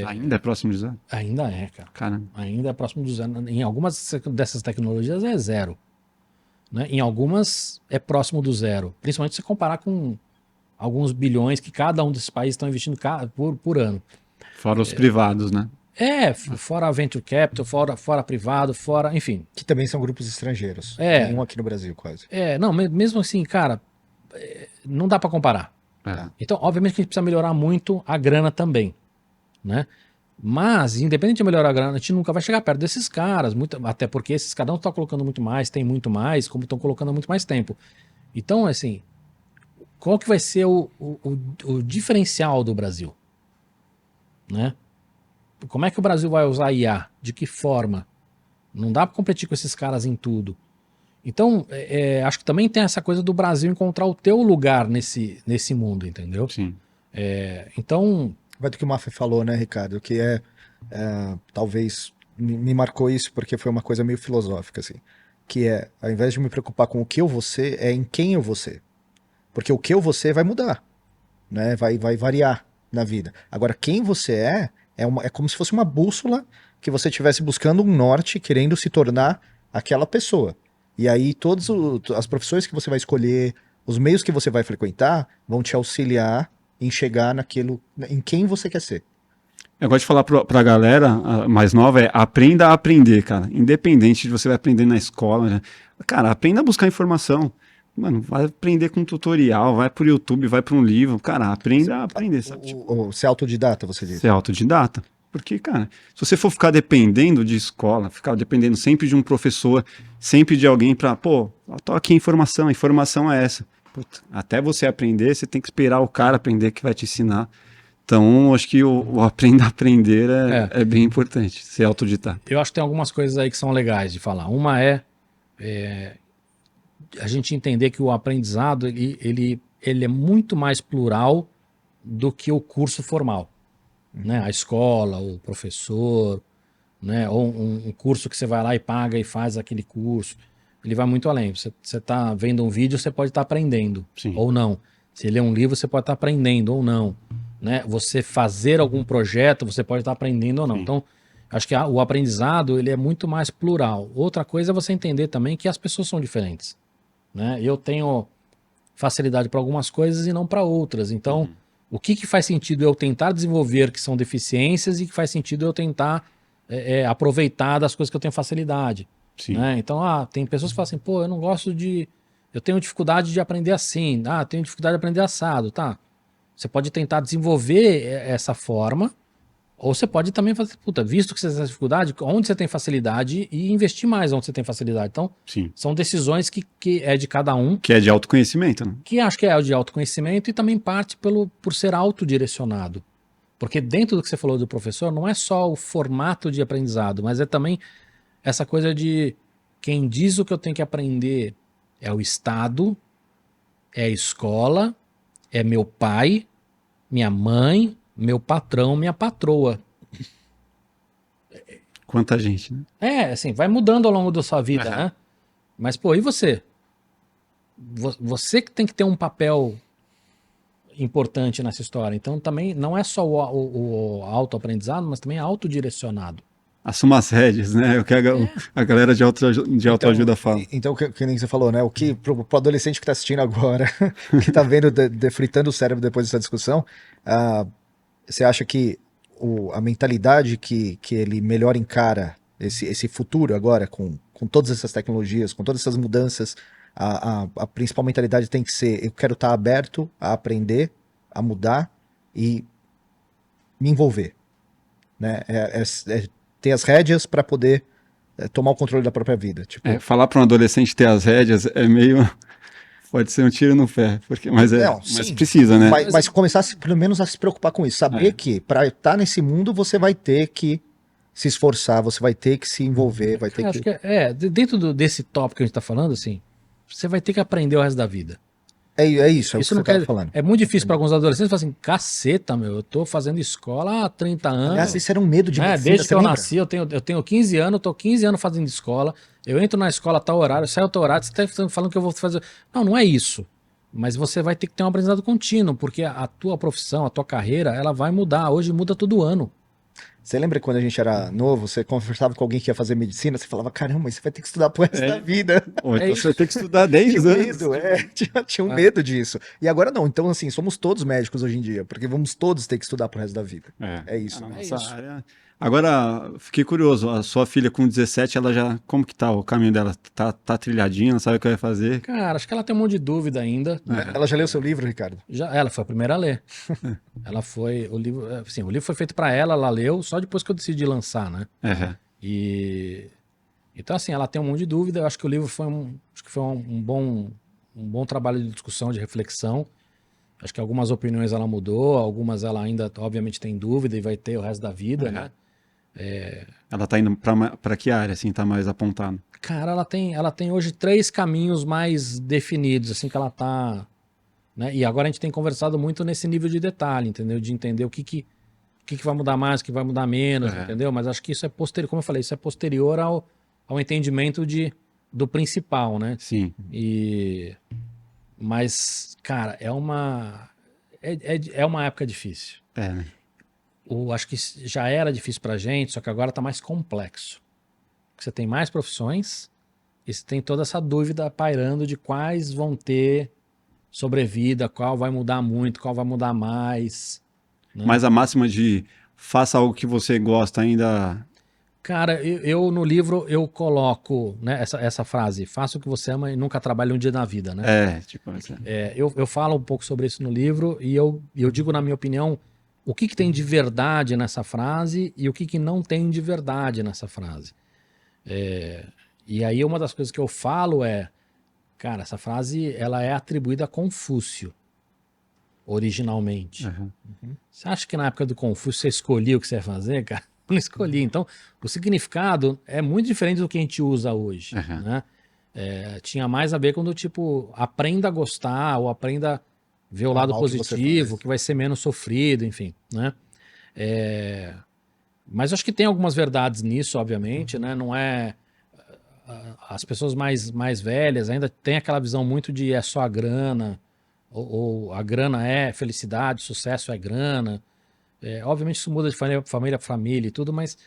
Ainda é próximo de zero? Ainda é, cara. Caramba. Ainda é próximo do zero. Em algumas dessas tecnologias é zero, né? Em algumas é próximo do zero. Principalmente se comparar com alguns bilhões que cada um desses países estão investindo por ano. Fora os privados, né? Fora a venture capital, fora privado, fora, enfim. Que também são grupos estrangeiros. Nenhum aqui no Brasil, quase. Não, mesmo assim, cara, não dá para comparar. Então, obviamente que a gente precisa melhorar muito a grana também, né? Mas, independente de melhorar a grana, a gente nunca vai chegar perto desses caras, até porque esses caras não estão colocando muito mais, tem muito mais, como estão colocando há muito mais tempo. Então, assim, qual que vai ser o diferencial do Brasil, né? Como é que o Brasil vai usar IA? De que forma? Não dá para competir com esses caras em tudo. Então, acho que também tem essa coisa do Brasil encontrar o teu lugar nesse mundo, entendeu? Sim. Então... Vai do que o Maffei falou, né, Ricardo? Que talvez me marcou isso porque foi uma coisa meio filosófica, assim. Que ao invés de me preocupar com o que eu vou ser, é em quem eu vou ser. Porque o que eu vou ser vai mudar, né? Vai variar na vida. Agora, quem você é como se fosse uma bússola que você estivesse buscando um norte, querendo se tornar aquela pessoa. E aí todas as profissões que você vai escolher, os meios que você vai frequentar, vão te auxiliar em chegar naquilo, em quem você quer ser. Eu gosto de falar pra galera mais nova, aprenda a aprender, cara. Independente de você vai aprender na escola, né? Cara, aprenda a buscar informação. Mano, vai aprender com um tutorial, vai pro YouTube, vai pra um livro. Cara, aprenda a aprender, sabe? Ser autodidata, você diz? Ser autodidata. Porque, cara, se você for ficar dependendo de escola, ficar dependendo sempre de um professor, sempre de alguém pra, tô aqui a informação é essa. Puta, até você aprender, você tem que esperar o cara aprender que vai te ensinar. Então, acho que o aprender a aprender é bem importante, ser autodidata. Eu acho que tem algumas coisas aí que são legais de falar. Uma é a gente entender que o aprendizado ele é muito mais plural do que o curso formal, né? A escola, o professor, né? Ou um curso que você vai lá e paga e faz aquele curso. Ele vai muito além. Você está vendo um vídeo, você pode estar aprendendo. Sim. Ou não. Se lê um livro, você pode estar aprendendo ou não, né? Você fazer algum projeto, você pode estar aprendendo ou não. Sim. Então, acho que o aprendizado ele é muito mais plural. Outra coisa é você entender também que as pessoas são diferentes, né? Eu tenho facilidade para algumas coisas e não para outras. Então, o que faz sentido eu tentar desenvolver que são deficiências e que faz sentido eu tentar aproveitar das coisas que eu tenho facilidade. Né? Então, tem pessoas que falam assim, eu não gosto eu tenho dificuldade de aprender assim, tenho dificuldade de aprender assado, tá? Você pode tentar desenvolver essa forma, ou você pode também fazer, visto que você tem essa dificuldade, onde você tem facilidade e investir mais onde você tem facilidade. Então, sim, são decisões que é de cada um. Que é de autoconhecimento, né? Que acho que é de autoconhecimento e também parte por ser autodirecionado. Porque dentro do que você falou do professor, não é só o formato de aprendizado, mas é também essa coisa de quem diz o que eu tenho que aprender é o Estado, é a escola, é meu pai, minha mãe, meu patrão, minha patroa. Quanta gente, né? Assim, vai mudando ao longo da sua vida, né? Mas, e você? Você que tem que ter um papel importante nessa história. Então, também não é só o autoaprendizado, mas também é autodirecionado. Assuma as rédeas, né? O que a galera de autoajuda fala. Então, que nem você falou, né? O que pro adolescente que tá assistindo agora, que tá vendo, defritando o cérebro depois dessa discussão, você acha que a mentalidade que ele melhor encara esse futuro agora, com todas essas tecnologias, com todas essas mudanças, a principal mentalidade tem que ser: eu quero estar aberto a aprender, a mudar e me envolver, né? Ter as rédeas para poder tomar o controle da própria vida. Tipo, falar para um adolescente ter as rédeas é meio... Pode ser um tiro no pé, mas precisa, né? Mas começar pelo menos a se preocupar com isso. Saber que para estar nesse mundo você vai ter que se esforçar, você vai ter que se envolver, vai ter acho que dentro desse tópico que a gente está falando, assim, você vai ter que aprender o resto da vida. É isso, é Isso o não que você quer... tava falando. É muito difícil para alguns adolescentes falar assim, caceta, meu, eu tô fazendo escola há 30 anos. Aliás, isso era um medo de medicina, Desde que eu lembra? nasci, eu tenho 15 anos, tô 15 anos fazendo escola, eu entro na escola a tal horário, saio a tal horário, você tá falando que eu vou fazer... Não, não é isso. Mas você vai ter que ter um aprendizado contínuo, porque a tua profissão, a tua carreira, ela vai mudar. Hoje muda todo ano. Você lembra quando a gente era novo, você conversava com alguém que ia fazer medicina, você falava, caramba, você vai ter que estudar pro resto da vida. Ou então isso. você vai ter que estudar 10 Tinha anos. medo, tinha um medo disso. E agora não, então assim, somos todos médicos hoje em dia, porque vamos todos ter que estudar pro resto da vida. É isso. A Né? nossa área... Agora, fiquei curioso, a sua filha com 17, ela já, como que tá o caminho dela? Tá trilhadinha, não sabe o que vai fazer? Cara, acho que ela tem um monte de dúvida ainda. Ela já leu seu livro, Ricardo? Ela foi a primeira a ler. Ela foi, o livro foi feito para ela leu só depois que eu decidi lançar, né? E então assim, ela tem um monte de dúvida. Eu acho que o livro foi um bom trabalho de discussão, de reflexão. Acho que algumas opiniões ela mudou, algumas ela ainda obviamente tem dúvida e vai ter o resto da vida, né? Ela tá indo para que área, assim, tá mais apontado? Cara, ela tem hoje 3 caminhos mais definidos, assim, que ela tá, né? E agora a gente tem conversado muito nesse nível de detalhe, entendeu? De entender o que vai mudar mais, o que vai mudar menos, entendeu? Mas acho que isso é posterior, como eu falei, isso é posterior ao entendimento do principal, né? Sim. Mas, cara, é uma época difícil. Né? Acho que já era difícil pra gente, só que agora tá mais complexo. Porque você tem mais profissões e você tem toda essa dúvida pairando de quais vão ter sobrevida, qual vai mudar muito, qual vai mudar mais. Né? Mas a máxima de faça algo que você gosta ainda... Cara, eu no livro eu coloco, né, essa frase, faça o que você ama e nunca trabalhe um dia na vida, né? Eu falo um pouco sobre isso no livro e eu digo, na minha opinião, o que tem de verdade nessa frase e o que não tem de verdade nessa frase. E aí uma das coisas que eu falo cara, essa frase ela é atribuída a Confúcio, originalmente. Você acha que na época do Confúcio você escolhia o que você ia fazer, cara? Não escolhi. Então, o significado é muito diferente do que a gente usa hoje. Né? Tinha mais a ver com do tipo, aprenda a gostar ou aprenda a ver o lado positivo, que vai ser menos sofrido, enfim. Né? Mas eu acho que tem algumas verdades nisso, obviamente. Né? Não é... As pessoas mais velhas ainda têm aquela visão muito de é só a grana, ou a grana é felicidade, sucesso é grana. Obviamente isso muda de família para família e tudo, mas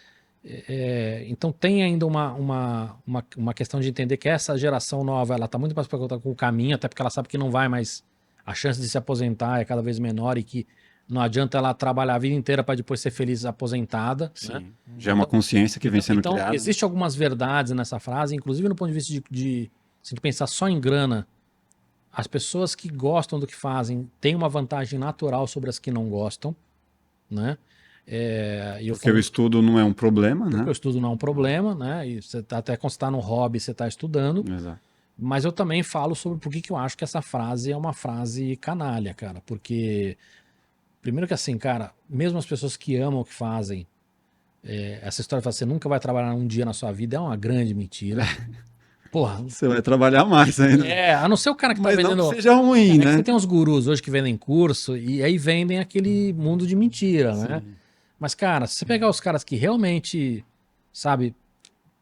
então tem ainda uma questão de entender que essa geração nova ela está muito mais preocupada com o caminho, até porque ela sabe que não vai mais, a chance de se aposentar é cada vez menor e que não adianta ela trabalhar a vida inteira para depois ser feliz aposentada. Sim. Né? Já é uma consciência que vem sendo criada. Então existem algumas verdades nessa frase, inclusive no ponto de vista de pensar só em grana. As pessoas que gostam do que fazem têm uma vantagem natural sobre as que não gostam. Né? Porque o estudo não é um problema, né? Porque o estudo não é um problema, né? E você até quando você está no hobby, você está estudando. Exato. Mas eu também falo sobre por que eu acho que essa frase é uma frase canalha, cara. Porque, primeiro que assim, cara, mesmo as pessoas que amam o que fazem, essa história de você nunca vai trabalhar um dia na sua vida é uma grande mentira. Porra. Você vai trabalhar mais ainda. A não ser o cara que tá Mas vendendo... não que seja ruim, né? Que você tem uns gurus hoje que vendem curso e aí vendem aquele mundo de mentira, né? Mas, cara, se você pegar os caras que realmente, sabe,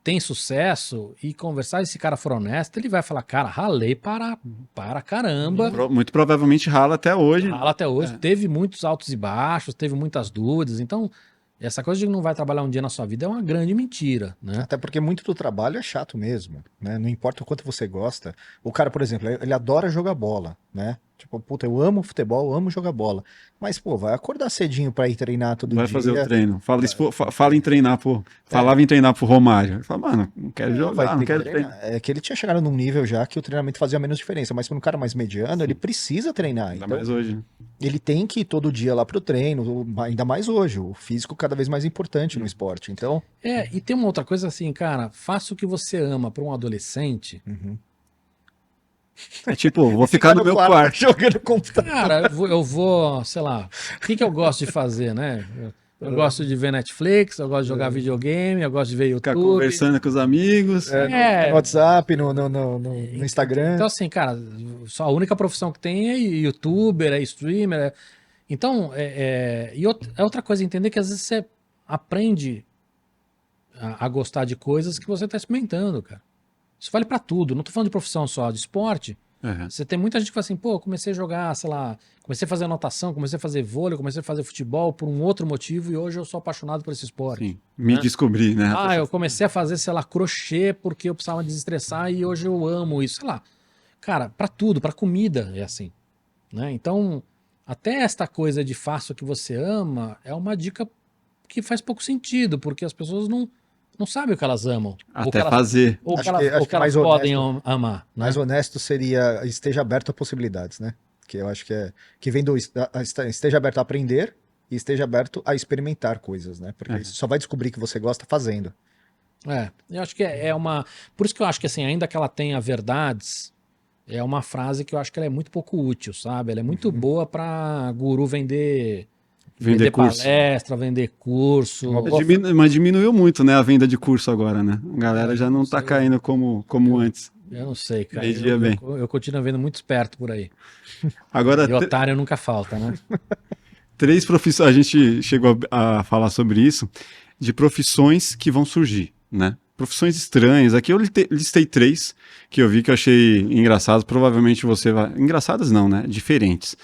tem sucesso e conversar, e esse cara for honesto, ele vai falar, cara, ralei para caramba. Muito provavelmente rala até hoje. Rala até hoje. Teve muitos altos e baixos, teve muitas dúvidas, então... Essa coisa de que não vai trabalhar um dia na sua vida é uma grande mentira, né? Até porque muito do trabalho é chato mesmo, né? Não importa o quanto você gosta. O cara, por exemplo, ele adora jogar bola, né? Tipo, puta, eu amo futebol, eu amo jogar bola. Mas, pô, vai acordar cedinho pra ir treinar todo dia. Vai fazer o treino. Fala em treinar, pô. Falava em treinar pro Romário. Fala, mano, não quero jogar, não quero treinar. É que ele tinha chegado num nível já que o treinamento fazia menos diferença. Mas para um cara mais mediano, ele precisa treinar. Ainda então, mais hoje. Ele tem que ir todo dia lá pro treino, ainda mais hoje. O físico cada vez mais importante no esporte, então... E tem uma outra coisa assim, cara, faça o que você ama para um adolescente... É tipo, vou ficar no meu quarto jogando computador. Cara, eu vou, sei lá, o que eu gosto de fazer, né? Eu gosto de ver Netflix, eu gosto de jogar videogame, eu gosto de ver YouTube. Ficar conversando com os amigos. No WhatsApp, no Instagram. Então, assim, cara, só a única profissão que tem é youtuber, é streamer. Então, e outra coisa, entender que às vezes você aprende a gostar de coisas que você está experimentando, cara. Isso vale pra tudo. Não tô falando de profissão só, de esporte. Você tem muita gente que fala assim, pô, comecei a jogar, sei lá, comecei a fazer natação, comecei a fazer vôlei, comecei a fazer futebol por um outro motivo e hoje eu sou apaixonado por esse esporte. Sim, me descobri, né? Eu comecei a fazer, sei lá, crochê porque eu precisava desestressar e hoje eu amo isso, sei lá. Cara, pra tudo, pra comida é assim, né? Então, até esta coisa de faça o que você ama é uma dica que faz pouco sentido, porque as pessoas não sabem o que elas amam. Até fazer. Ou que elas podem amar. Né? Mais honesto seria esteja aberto a possibilidades, né? Que eu acho que vem do esteja aberto a aprender e esteja aberto a experimentar coisas, né? Porque você só vai descobrir que você gosta fazendo. Eu acho que é uma... Por isso que eu acho que assim, ainda que ela tenha verdades, é uma frase que eu acho que ela é muito pouco útil, sabe? Ela é muito boa para guru vender palestra, vender curso. Mas diminuiu muito, né, a venda de curso agora, né? A galera já não tá caindo como antes. Eu não sei, cara. Eu continuo vendo muito esperto por aí. Agora, e otário nunca falta, né? 3 profissões, a gente chegou a falar sobre isso, de profissões que vão surgir, né? Profissões estranhas. Aqui eu listei 3 que eu vi que eu achei engraçadas. Provavelmente você vai... Engraçadas não, né? Diferentes.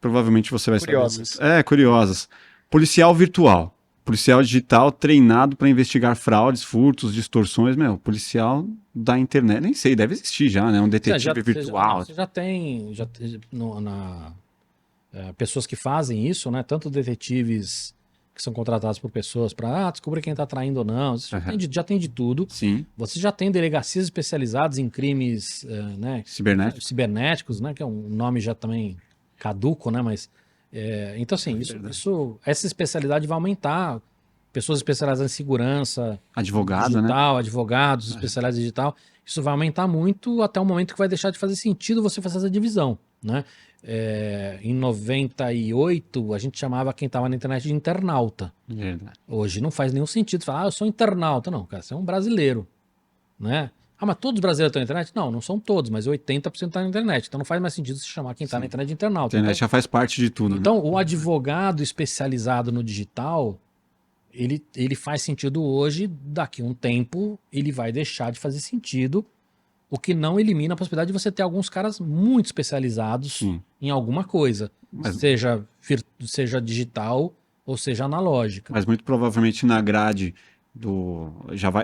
Provavelmente você vai saber. Curiosas. Policial virtual. Policial digital treinado para investigar fraudes, furtos, distorções. Policial da internet. Nem sei, deve existir já, né? Um detetive virtual. Você já tem pessoas que fazem isso, né? Tanto detetives que são contratados por pessoas para descobrir quem está traindo ou não. Você já tem de tudo. Sim. Você já tem delegacias especializadas em crimes né? cibernéticos, né? Que é um nome já também caduco, né? Mas então assim, essa especialidade vai aumentar. Pessoas especializadas em segurança, digital, advogados especializados em digital, isso vai aumentar muito até o momento que vai deixar de fazer sentido você fazer essa divisão, né? Em 98 a gente chamava quem estava na internet de internauta. Verdade. Hoje não faz nenhum sentido falar, eu sou internauta, não, cara, você é um brasileiro, né? Mas todos os brasileiros estão na internet? Não são todos, mas 80% está na internet. Então não faz mais sentido se chamar quem está na internet de internauta. A internet já faz parte de tudo. Então, né? O advogado especializado no digital, ele faz sentido hoje, daqui a um tempo ele vai deixar de fazer sentido, o que não elimina a possibilidade de você ter alguns caras muito especializados em alguma coisa, seja digital ou seja analógica. Mas muito provavelmente na grade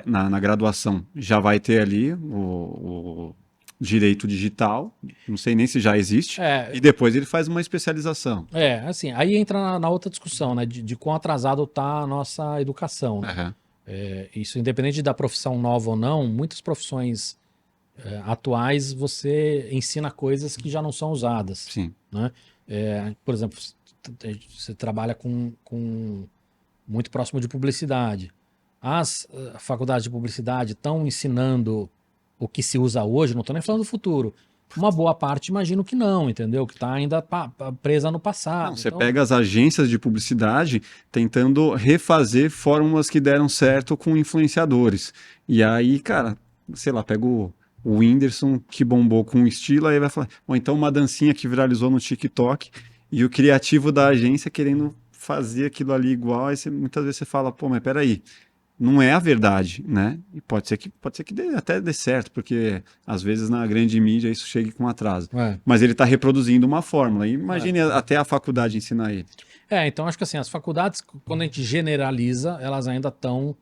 na graduação já vai ter ali o direito digital, não sei nem se já existe, e depois ele faz uma especialização. Assim, aí entra na outra discussão, né, de quão atrasado está a nossa educação. Né? Isso, independente da profissão nova ou não, muitas profissões atuais você ensina coisas que já não são usadas. Sim. Né? Por exemplo, você trabalha com muito próximo de publicidade. As faculdades de publicidade estão ensinando o que se usa hoje, não estou nem falando do futuro. Uma boa parte imagino que não, entendeu? Que está ainda presa no passado. Não, você pega as agências de publicidade tentando refazer fórmulas que deram certo com influenciadores. E aí, cara, sei lá, pega o Whindersson que bombou com um estilo, aí vai falar, ou então uma dancinha que viralizou no TikTok e o criativo da agência querendo fazer aquilo ali igual, aí muitas vezes você fala, pô, mas peraí, não é a verdade, né? E pode ser que até dê certo, porque às vezes na grande mídia isso chega com atraso. Mas ele está reproduzindo uma fórmula. E imagine até a faculdade ensinar ele. Então acho que assim, as faculdades, quando a gente generaliza, elas ainda estão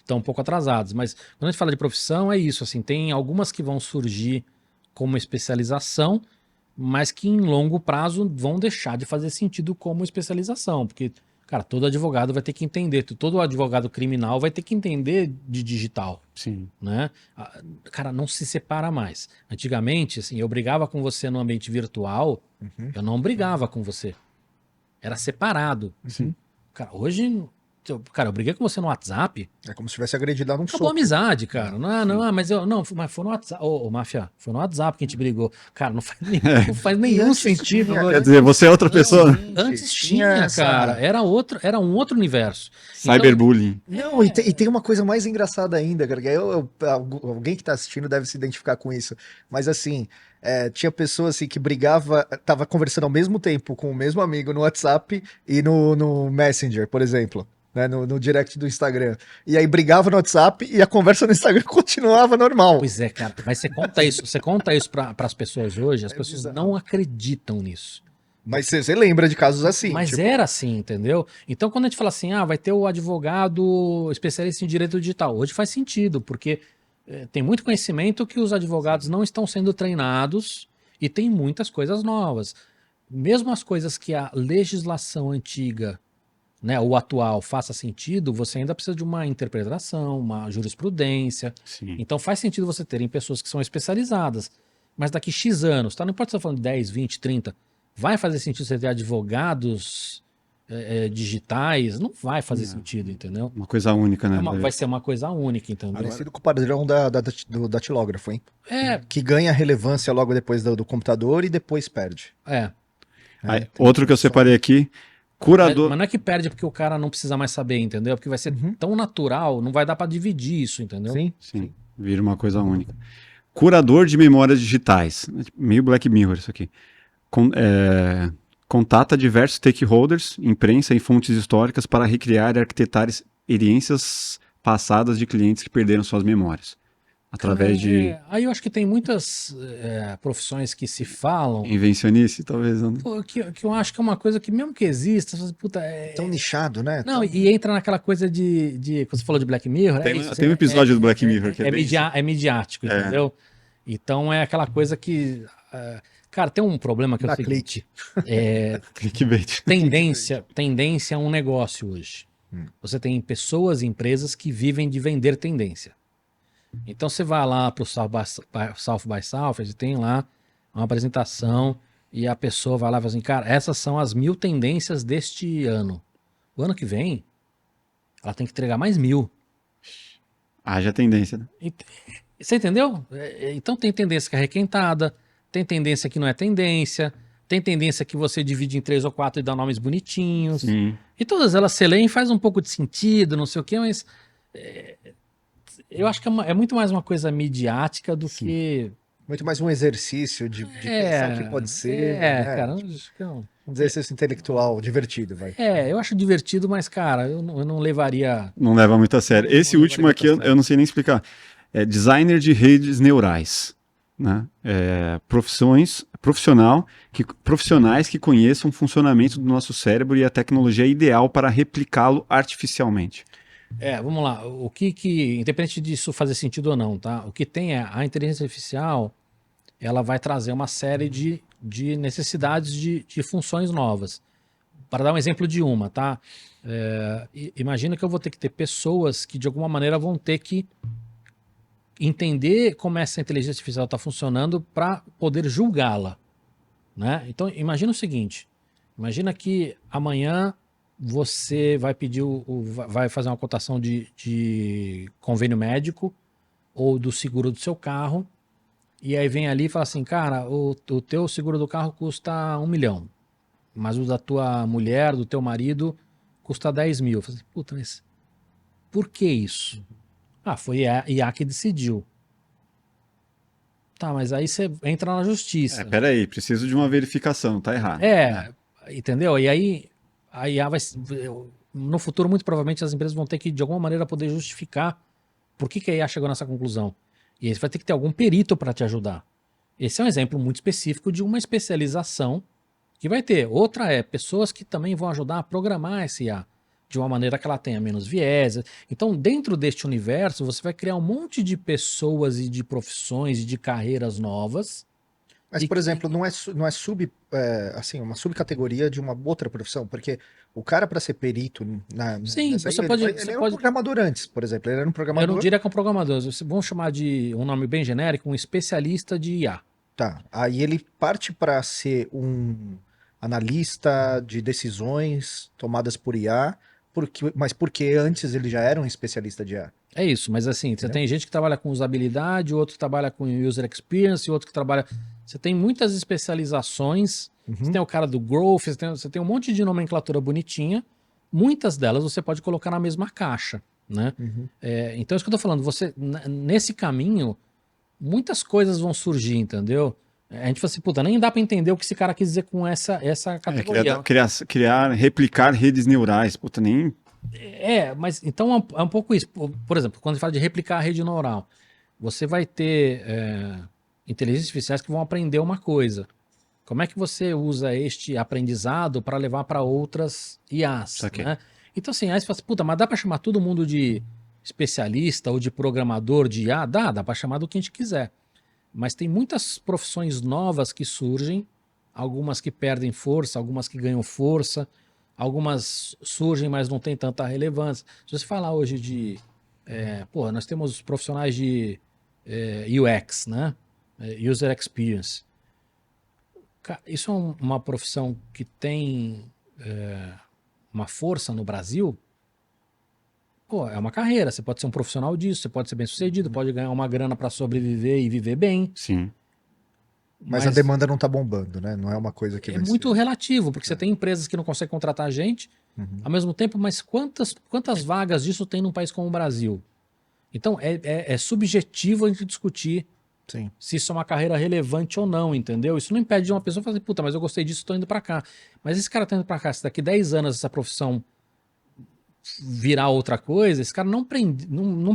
um pouco atrasadas. Mas quando a gente fala de profissão, é isso. Assim, tem algumas que vão surgir como especialização, mas que em longo prazo vão deixar de fazer sentido como especialização, porque cara, todo advogado vai ter que entender, todo advogado criminal vai ter que entender de digital. Sim. Né? Cara, não se separa mais. Antigamente, assim, eu brigava com você no ambiente virtual, eu não brigava com você. Era separado. Sim. Cara, hoje Cara, eu briguei com você no WhatsApp. É como se tivesse agredido lá num Acabou a soco. amizade, cara. Mas foi no WhatsApp. Ô, Máfia, foi no WhatsApp que a gente brigou. Cara, não faz nenhum sentido. Quer dizer, você é outra pessoa? Antes tinha, cara. Era um outro universo. Cyberbullying. Não, e tem uma coisa mais engraçada ainda, cara, que alguém que tá assistindo deve se identificar com isso. Mas assim, tinha pessoas assim que tava conversando ao mesmo tempo com o mesmo amigo no WhatsApp e no Messenger, por exemplo. Né, no direct do Instagram. E aí brigava no WhatsApp e a conversa no Instagram continuava normal. Pois é, cara. Mas você conta isso para as pessoas hoje, as pessoas não acreditam nisso. Mas você lembra de casos assim. Mas tipo... era assim, entendeu? Então quando a gente fala assim, vai ter o advogado especialista em direito digital, hoje faz sentido, porque tem muito conhecimento que os advogados não estão sendo treinados e tem muitas coisas novas. Mesmo as coisas que a legislação antiga, né, o atual faça sentido, você ainda precisa de uma interpretação, uma jurisprudência. Sim. Então faz sentido você terem pessoas que são especializadas. Mas daqui X anos, tá? Não importa se você está falando de 10, 20, 30, vai fazer sentido você ter advogados digitais? Não vai fazer sentido, entendeu? Uma coisa única, né? Vai ser uma coisa única, entendeu? Parecido com o padrão do datilógrafo, hein? É. Que ganha relevância logo depois do computador e depois perde. Aí, outro que eu separei aqui, curador... Mas não é que perde porque o cara não precisa mais saber, entendeu? Porque vai ser tão natural, não vai dar para dividir isso, entendeu? Sim. Vira uma coisa única. Curador de memórias digitais. Meio Black Mirror isso aqui. Contata diversos stakeholders, imprensa e fontes históricas para recriar e arquitetar experiências passadas de clientes que perderam suas memórias. Através de... Aí eu acho que tem muitas profissões que se falam... Invencionice, talvez. Não. Pô, que eu acho que é uma coisa que mesmo que exista... Puta, tão nichado, né? Não, e entra naquela coisa de você falou de Black Mirror... Tem um episódio do Black Mirror que é midiático, entendeu? Então é aquela coisa que... cara, tem um problema que eu sei... Clickbait. Tendência é um negócio hoje. Você tem pessoas e empresas que vivem de vender tendência. Então você vai lá para o South by Southwest, tem lá uma apresentação e a pessoa vai lá e fala assim, cara, essas são as 1000 tendências deste ano. O ano que vem, ela tem que entregar mais 1000. Haja tendência, né? Você entendeu? Então tem tendência que é requentada, tem tendência que não é tendência, tem tendência que você divide em 3 ou 4 e dá nomes bonitinhos. Sim. E todas elas você lê e faz um pouco de sentido, não sei o quê, mas... eu acho que é muito mais uma coisa midiática do que... Muito mais um exercício de pensar o que pode ser. Cara. Acho que um exercício intelectual divertido, vai. Eu acho divertido, mas, cara, eu não levaria... Não leva muito a sério. Esse último aqui eu não sei nem explicar. É designer de redes neurais. Né? Profissionais que conheçam o funcionamento do nosso cérebro e a tecnologia ideal para replicá-lo artificialmente. Vamos lá. O que independente disso fazer sentido ou não, tá? O que tem a inteligência artificial, ela vai trazer uma série de necessidades de funções novas. Para dar um exemplo de uma, tá? Imagina que eu vou ter que ter pessoas que de alguma maneira vão ter que entender como essa inteligência artificial está funcionando para poder julgá-la, né? Então imagina o seguinte, imagina que amanhã você vai pedir vai fazer uma cotação de convênio médico ou do seguro do seu carro, e aí vem ali e fala assim, cara, o teu seguro do carro custa 1 milhão, mas o da tua mulher, do teu marido, custa 10 mil. Eu falei, puta, mas por que isso? Foi a IA que decidiu. Tá, mas aí você entra na justiça. Peraí, preciso de uma verificação, tá errado. Entendeu? E aí a IA vai... No futuro, muito provavelmente, as empresas vão ter que, de alguma maneira, poder justificar por que a IA chegou nessa conclusão. E aí você vai ter que ter algum perito para te ajudar. Esse é um exemplo muito específico de uma especialização que vai ter. Outra pessoas que também vão ajudar a programar essa IA de uma maneira que ela tenha menos viés. Então, dentro deste universo, você vai criar um monte de pessoas e de profissões e de carreiras novas. Mas, por exemplo, não é uma subcategoria de uma outra profissão, porque o cara, para ser perito ele era um programador antes, por exemplo. Ele era um programador. Eu não diria que é um programador. Vamos chamar de um nome bem genérico, um especialista de IA. Tá. Aí ele parte para ser um analista de decisões tomadas por IA, mas porque antes ele já era um especialista de IA. É isso, mas assim, você tem gente que trabalha com usabilidade, outro que trabalha com user experience, outro que trabalha... Você tem muitas especializações, você tem o cara do growth, você tem um monte de nomenclatura bonitinha, muitas delas você pode colocar na mesma caixa, né? Então é isso que eu tô falando, nesse caminho, muitas coisas vão surgir, entendeu? A gente fala assim, puta, nem dá pra entender o que esse cara quis dizer com essa categoria. Replicar redes neurais, puta, nem... Mas então é um pouco isso. Por exemplo, quando a gente fala de replicar a rede neural, você vai ter inteligências artificiais que vão aprender uma coisa. Como é que você usa este aprendizado para levar para outras IAs? Né? Então, assim, aí você fala assim, puta, mas dá para chamar todo mundo de especialista ou de programador de IA? Dá para chamar do que a gente quiser. Mas tem muitas profissões novas que surgem, algumas que perdem força, algumas que ganham força. Algumas surgem, mas não tem tanta relevância. Se você falar hoje de... nós temos profissionais de UX, né? User Experience. Isso é uma profissão que tem uma força no Brasil? Pô, é uma carreira. Você pode ser um profissional disso, você pode ser bem sucedido, pode ganhar uma grana para sobreviver e viver bem. Sim. Mas a demanda não tá bombando, né? Não é uma coisa que é muito relativo, porque você tem empresas que não conseguem contratar gente ao mesmo tempo, mas quantas vagas disso tem num país como o Brasil? Então é subjetivo a gente discutir se isso é uma carreira relevante ou não, entendeu? Isso não impede de uma pessoa fazer, puta, mas eu gostei disso, tô indo para cá. Mas esse cara tá indo para cá, se daqui 10 anos essa profissão virar outra coisa, esse cara não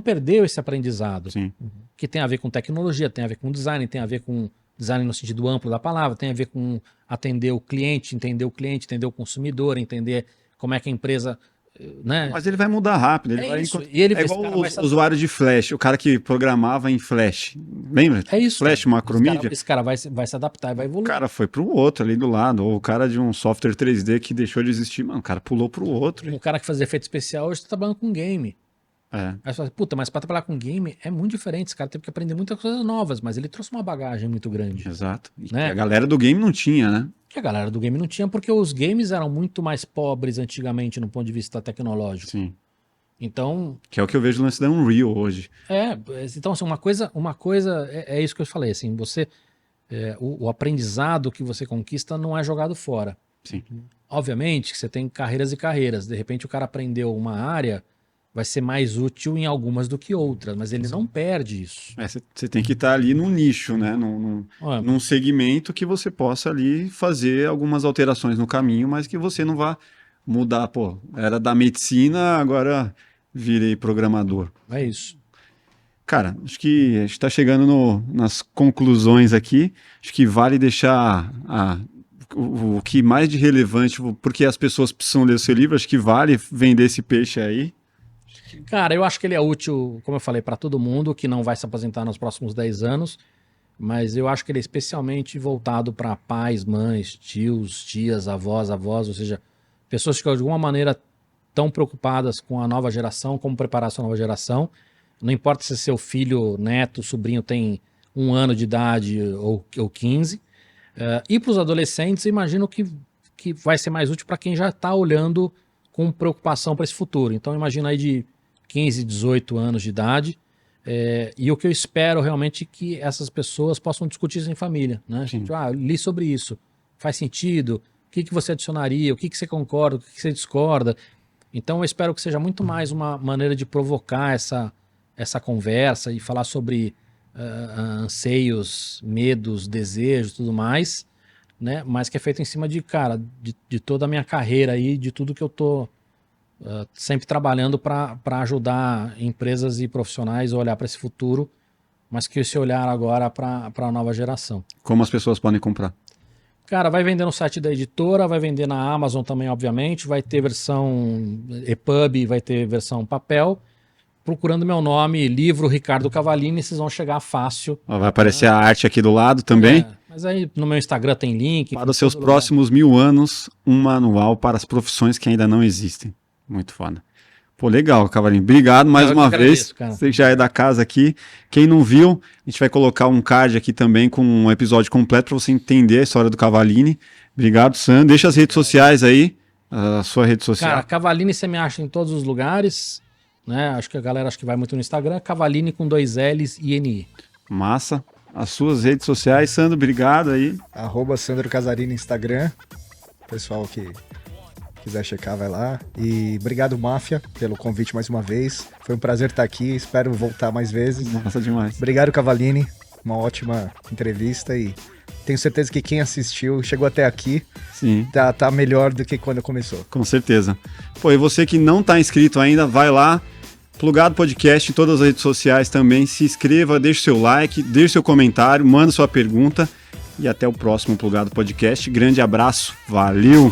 perdeu esse aprendizado. Sim. Que tem a ver com tecnologia, tem a ver com design, tem a ver com design no sentido amplo da palavra, tem a ver com atender o cliente, entender o consumidor, entender como é que a empresa... Né? Mas ele vai mudar rápido. Ele é igual os usuários de Flash, o cara que programava em Flash. Lembra? É isso. Flash, macromídia. Esse cara vai se adaptar e vai evoluir. O cara foi pro outro ali do lado. Ou o cara de um software 3D que deixou de existir, mano, o cara pulou pro outro. O cara que fazia efeito especial hoje tá trabalhando com game. Aí você fala, puta, mas para trabalhar com game é muito diferente. Esse cara teve que aprender muitas coisas novas, mas ele trouxe uma bagagem muito grande. Exato. E né? a galera do game não tinha, né? Que a galera do game não tinha, porque os games eram muito mais pobres antigamente no ponto de vista tecnológico. Sim. Então... Que é o que eu vejo no lance da Unreal hoje. Então assim, uma coisa é isso que eu falei, assim, você... o aprendizado que você conquista não é jogado fora. Sim. Obviamente que você tem carreiras e carreiras. De repente o cara aprendeu uma área... vai ser mais útil em algumas do que outras, mas ele não perde isso. Você tem que estar ali num nicho, né? Num segmento que você possa ali fazer algumas alterações no caminho, mas que você não vá mudar. Pô, era da medicina, agora virei programador. É isso. Cara, acho que a gente está chegando nas conclusões aqui. Acho que vale deixar o que mais de relevante, porque as pessoas precisam ler o seu livro, acho que vale vender esse peixe aí. Cara, eu acho que ele é útil, como eu falei, para todo mundo que não vai se aposentar nos próximos 10 anos, mas eu acho que ele é especialmente voltado para pais, mães, tios, tias, avós, ou seja, pessoas que de alguma maneira estão preocupadas com a nova geração, como preparar a sua nova geração. Não importa se seu filho, neto, sobrinho tem 1 ano de idade ou 15. E para os adolescentes, imagino que vai ser mais útil para quem já está olhando com preocupação para esse futuro. Então imagina aí de 15, 18 anos de idade, e o que eu espero realmente é que essas pessoas possam discutir isso em família, né? Tipo, li sobre isso, faz sentido, o que você adicionaria, o que você concorda, o que você discorda. Então eu espero que seja muito mais uma maneira de provocar essa conversa e falar sobre anseios, medos, desejos, tudo mais, né? Mas que é feito em cima de toda a minha carreira aí, de tudo que eu tô sempre trabalhando para ajudar empresas e profissionais a olhar para esse futuro, mas que esse olhar agora para a nova geração. Como as pessoas podem comprar? Cara, vai vender no site da editora, vai vender na Amazon também, obviamente, vai ter versão EPUB, vai ter versão papel. Procurando meu nome, livro Ricardo Cavallini, vocês vão chegar fácil. Vai aparecer a arte aqui do lado também. Mas aí no meu Instagram tem link. Para os seus próximos 1000 anos, um manual para as profissões que ainda não existem. Muito foda. Pô, legal, Cavallini. Obrigado mais uma vez. Você já é da casa aqui. Quem não viu, a gente vai colocar um card aqui também com um episódio completo para você entender a história do Cavallini. Obrigado, Sam. Deixa as redes sociais aí a sua rede social? Cara, Cavallini você me acha em todos os lugares, né? Acho que a galera vai muito no Instagram. Cavallini com 2 L's e N-I. Massa. As suas redes sociais, Sandro, obrigado aí. @Sandro Casarini no Instagram. Pessoal que quiser checar, vai lá. E obrigado, Máfia, pelo convite mais uma vez. Foi um prazer estar aqui, espero voltar mais vezes. Massa demais. Obrigado, Cavallini. Uma ótima entrevista e tenho certeza que quem assistiu, chegou até aqui, Sim. tá melhor do que quando começou. Com certeza. Pô, e você que não tá inscrito ainda, vai lá. Plugado Podcast em todas as redes sociais também. Se inscreva, deixe seu like, deixe seu comentário, manda sua pergunta. E até o próximo Plugado Podcast. Grande abraço. Valeu!